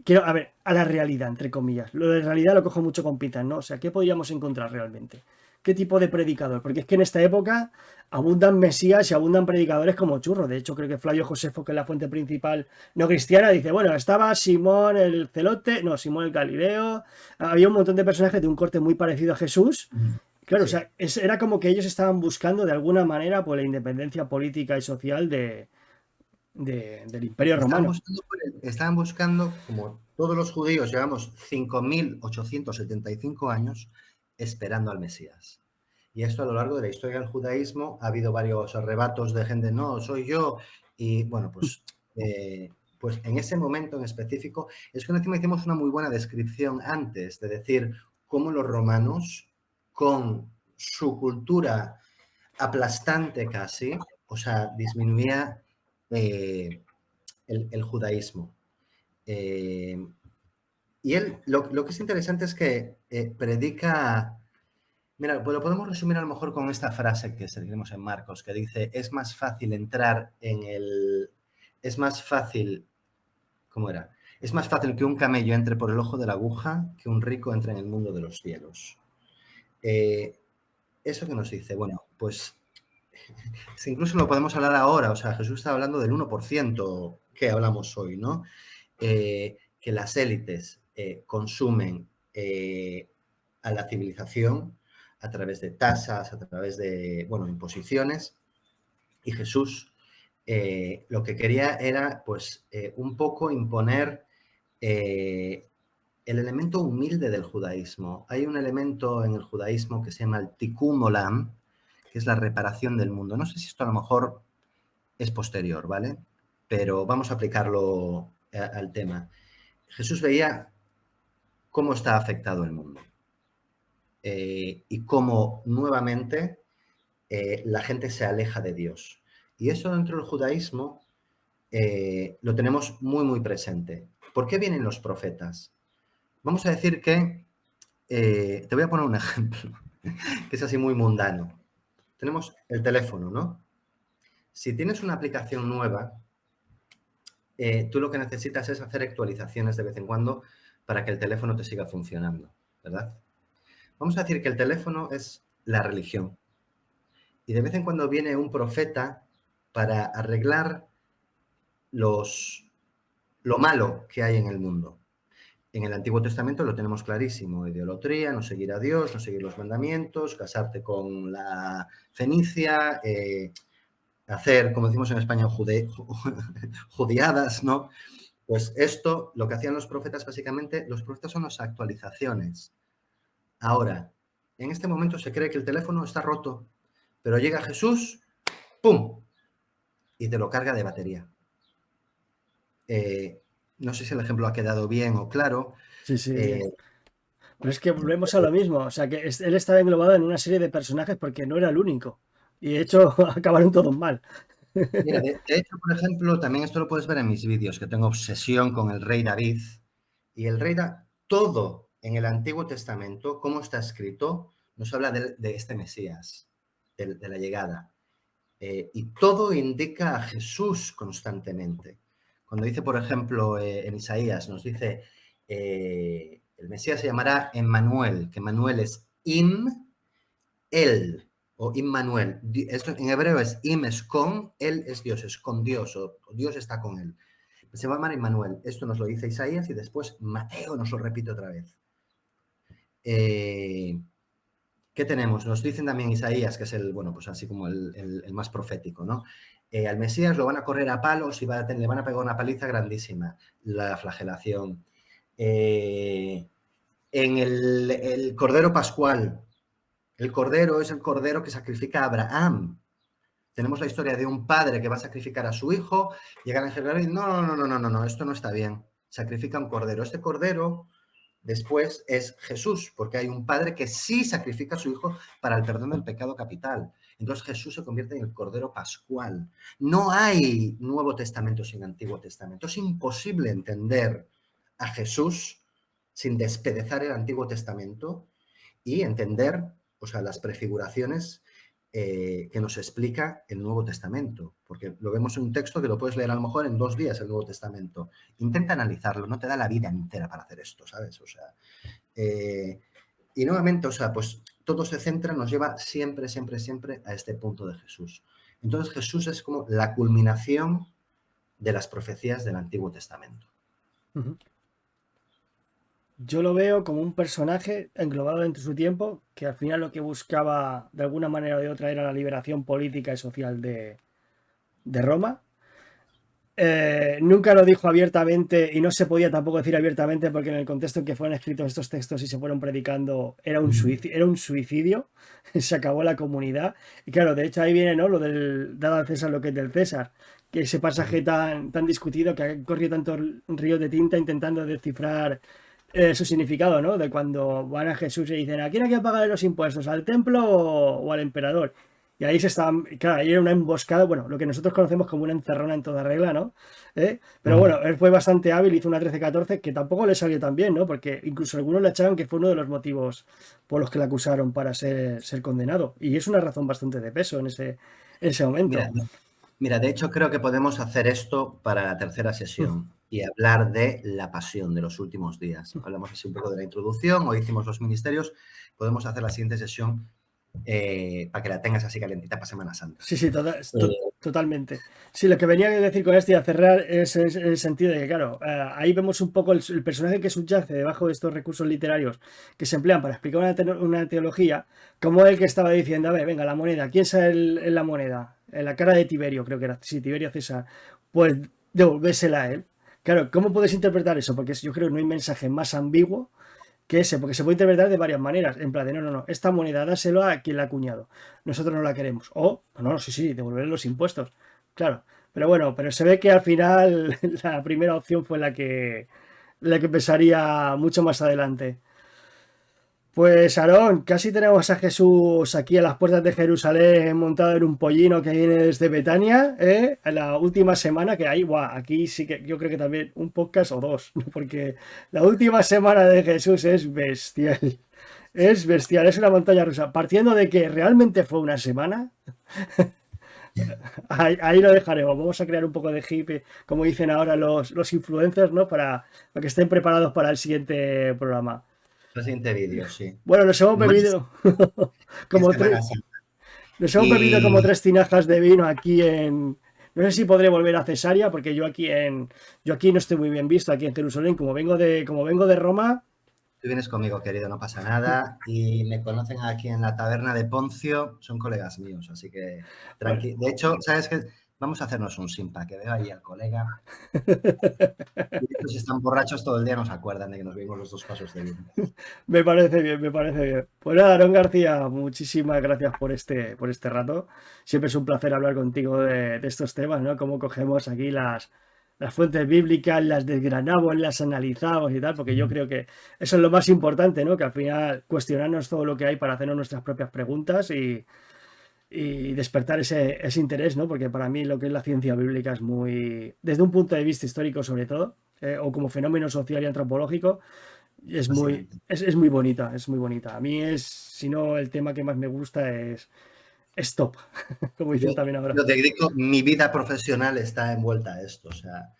Quiero, a ver, a la realidad, entre comillas. Lo de realidad lo cojo mucho con pinzas, ¿no? O sea, ¿qué podríamos encontrar realmente? ¿Qué tipo de predicador? Porque es que en esta época abundan mesías y abundan predicadores como churros. De hecho, creo que Flavio Josefo, que es la fuente principal no cristiana, dice, bueno, estaba Simón el Celote, no, Simón el Galileo, había un montón de personajes de un corte muy parecido a Jesús. Claro, o Sí. sea, era como que ellos estaban buscando de alguna manera por la independencia política y social del Imperio Romano. Estaban buscando, como todos los judíos, llevamos 5.875 años esperando al Mesías. Y esto a lo largo de la historia del judaísmo ha habido varios arrebatos de gente, no, soy yo. Y bueno, pues en ese momento en específico, es que encima hicimos una muy buena descripción antes de decir cómo los romanos, con su cultura aplastante casi, o sea, disminuía el judaísmo. Y él, lo que es interesante es que predica, mira, pues lo podemos resumir a lo mejor con esta frase que seguimos en Marcos, que dice, es más fácil entrar es más fácil, ¿cómo era? Es más fácil que un camello entre por el ojo de la aguja que un rico entre en el mundo de los cielos. Eso que nos dice, bueno, pues si incluso lo podemos hablar ahora, o sea, Jesús está hablando del 1% que hablamos hoy, ¿no? Que las élites consumen a la civilización a través de tasas, a través de, bueno, imposiciones, y Jesús lo que quería era, pues, un poco imponer el elemento humilde del judaísmo. Hay un elemento en el judaísmo que se llama el tikkun olam, que es la reparación del mundo. No sé si esto a lo mejor es posterior, ¿vale? Pero vamos a aplicarlo al tema. Jesús veía cómo está afectado el mundo y cómo nuevamente la gente se aleja de Dios. Y eso dentro del judaísmo lo tenemos muy, muy presente. ¿Por qué vienen los profetas? Vamos a decir que, te voy a poner un ejemplo, que es así muy mundano. Tenemos el teléfono, ¿no? Si tienes una aplicación nueva, tú lo que necesitas es hacer actualizaciones de vez en cuando para que el teléfono te siga funcionando, ¿verdad? Vamos a decir que el teléfono es la religión y de vez en cuando viene un profeta para arreglar lo malo que hay en el mundo. En el Antiguo Testamento lo tenemos clarísimo, idolatría, no seguir a Dios, no seguir los mandamientos, casarte con la fenicia, hacer, como decimos en España, judiadas, ¿no? Pues esto, lo que hacían los profetas, básicamente, los profetas son las actualizaciones. Ahora, en este momento se cree que el teléfono está roto, pero llega Jesús, ¡pum! Y te lo carga de batería. No sé si el ejemplo ha quedado bien o claro. Sí, sí. Pero es que volvemos a lo mismo. O sea, que él estaba englobado en una serie de personajes porque no era el único. Y de hecho, acabaron todos mal. Mira, de hecho, por ejemplo, también esto lo puedes ver en mis vídeos, que tengo obsesión con el rey David. Y el rey todo en el Antiguo Testamento, cómo está escrito, nos habla de este Mesías, de la llegada. Y todo indica a Jesús constantemente. Cuando dice, por ejemplo, en Isaías, nos dice, el Mesías se llamará Emmanuel, que Emmanuel es él, o Immanuel. Esto en hebreo es es con, él es Dios, es con Dios, o Dios está con él. Se va a llamar Immanuel. Esto nos lo dice Isaías y después Mateo nos lo repite otra vez. ¿Qué tenemos? Nos dicen también Isaías, que es el, bueno, pues así como el más profético, ¿no? Al Mesías lo van a correr a palos y le van a pegar una paliza grandísima, la flagelación. En el Cordero Pascual, el Cordero es el Cordero que sacrifica a Abraham. Tenemos la historia de un padre que va a sacrificar a su hijo, llega el ángel y dice, no, esto no está bien. sacrifica un cordero. Este cordero después es Jesús, porque hay un padre que sí sacrifica a su hijo para el perdón del pecado capital. Entonces Jesús se convierte en el cordero pascual. No hay Nuevo Testamento sin Antiguo Testamento. Es imposible entender a Jesús sin despedazar el Antiguo Testamento y entender, o sea, las prefiguraciones que nos explica el Nuevo Testamento, porque lo vemos en un texto que lo puedes leer a lo mejor en 2 días, el Nuevo Testamento. Intenta analizarlo, no te da la vida entera para hacer esto, ¿sabes? O sea, y nuevamente, o sea, pues todo se centra, nos lleva siempre, siempre, siempre a este punto de Jesús. Entonces Jesús es como la culminación de las profecías del Antiguo Testamento. Uh-huh. Yo lo veo como un personaje englobado dentro de su tiempo, que al final lo que buscaba de alguna manera o de otra era la liberación política y social de Roma. Nunca lo dijo abiertamente y no se podía tampoco decir abiertamente porque en el contexto en que fueron escritos estos textos y se fueron predicando era un suicidio, se acabó la comunidad. Y claro, de hecho ahí viene, ¿no?, lo del dado al César lo que es del César, que ese pasaje tan discutido que ha corrido tanto ríos de tinta intentando descifrar su significado, ¿no? De cuando van a Jesús y dicen, ¿a quién hay que pagar los impuestos? ¿Al templo o al emperador? Y ahí se estaban, claro, ahí era una emboscada, bueno, lo que nosotros conocemos como una encerrona en toda regla, ¿no? Pero bueno, él fue bastante hábil, hizo una 13-14 que tampoco le salió tan bien, ¿no? Porque incluso algunos le echaban que fue uno de los motivos por los que le acusaron para ser condenado. Y es una razón bastante de peso en ese momento. Mira, de hecho creo que podemos hacer esto para la tercera sesión y hablar de la pasión de los últimos días. Hablamos así un poco de la introducción, hoy hicimos los ministerios, podemos hacer la siguiente sesión para que la tengas así calentita para Semana Santa. Sí, totalmente. Sí, lo que venía a decir con esto y a cerrar es en el sentido de que, claro, ahí vemos un poco el personaje que subyace debajo de estos recursos literarios que se emplean para explicar una teología, como el que estaba diciendo, a ver, venga, la moneda, ¿quién sale en la moneda? En la cara de Tiberio, creo que era, sí, Tiberio César, pues devolvérsela a él. Claro, ¿cómo puedes interpretar eso? Porque yo creo que no hay mensaje más ambiguo que ese, porque se puede interpretar de varias maneras, en plan de no, esta moneda dáselo a quien la ha acuñado, nosotros no la queremos, o no, sí, devolver los impuestos, claro, pero bueno, pero se ve que al final la primera opción fue la que pensaría mucho más adelante. Pues Aarón, casi tenemos a Jesús aquí a las puertas de Jerusalén montado en un pollino que viene desde Betania, en la última semana que hay, aquí sí que yo creo que también un podcast o dos, porque la última semana de Jesús es bestial, es una montaña rusa, partiendo de que realmente fue una semana. Ahí lo dejaremos, vamos a crear un poco de hype, como dicen ahora los influencers, ¿no? Para que estén preparados para el siguiente programa. El siguiente vídeo, sí. Bueno, nos hemos bebido como tres tinajas de vino aquí en... No sé si podré volver a Cesarea, porque yo aquí no estoy muy bien visto, aquí en Jerusalén, como vengo de Roma. Tú vienes conmigo, querido, no pasa nada. Y me conocen aquí en la taberna de Poncio, son colegas míos, así que tranquilo. De hecho, ¿sabes qué? Vamos a hacernos un simpa, que veo ahí al colega. Y si están borrachos todo el día nos acuerdan de que nos vimos los 2 pasos de vino. Me parece bien. Pues nada, Aarón García, muchísimas gracias por este rato. Siempre es un placer hablar contigo de estos temas, ¿no? Cómo cogemos aquí las fuentes bíblicas, las desgranamos, las analizamos y tal, porque yo creo que eso es lo más importante, ¿no? Que al final cuestionarnos todo lo que hay para hacernos nuestras propias preguntas y despertar ese interés, ¿no? Porque para mí lo que es la ciencia bíblica es muy, desde un punto de vista histórico sobre todo, o como fenómeno social y antropológico, es muy bonita, es muy bonita. A mí si no, el tema que más me gusta es top, como dicen también ahora. Yo te digo, mi vida profesional está envuelta a esto, o sea,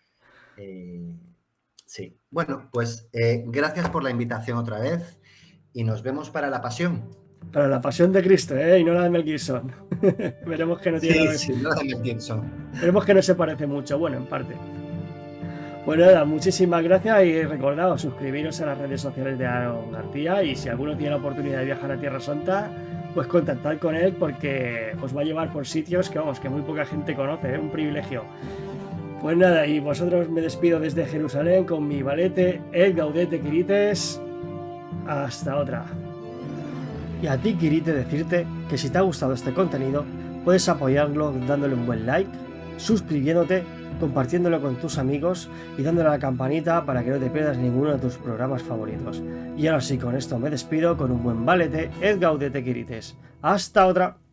sí. Bueno, pues gracias por la invitación otra vez y nos vemos para la pasión. Para la pasión de Cristo, y no la de Mel Gibson. Veremos que no tiene no la de Mel Gibson. Veremos que no se parece mucho, bueno, en parte. Pues nada, muchísimas gracias y recordaos, suscribiros a las redes sociales de Aarón García y si alguno tiene la oportunidad de viajar a Tierra Santa, pues contactad con él porque os va a llevar por sitios que que muy poca gente conoce, un privilegio. Pues nada, y vosotros me despido desde Jerusalén con mi valete, el Gaudete Quirites. Hasta otra. Y a ti, Quirite, decirte que si te ha gustado este contenido, puedes apoyarlo dándole un buen like, suscribiéndote compartiéndolo con tus amigos y dándole a la campanita para que no te pierdas ninguno de tus programas favoritos. Y ahora sí, con esto me despido con un buen valete, et gaudete Quirites. ¡Hasta otra!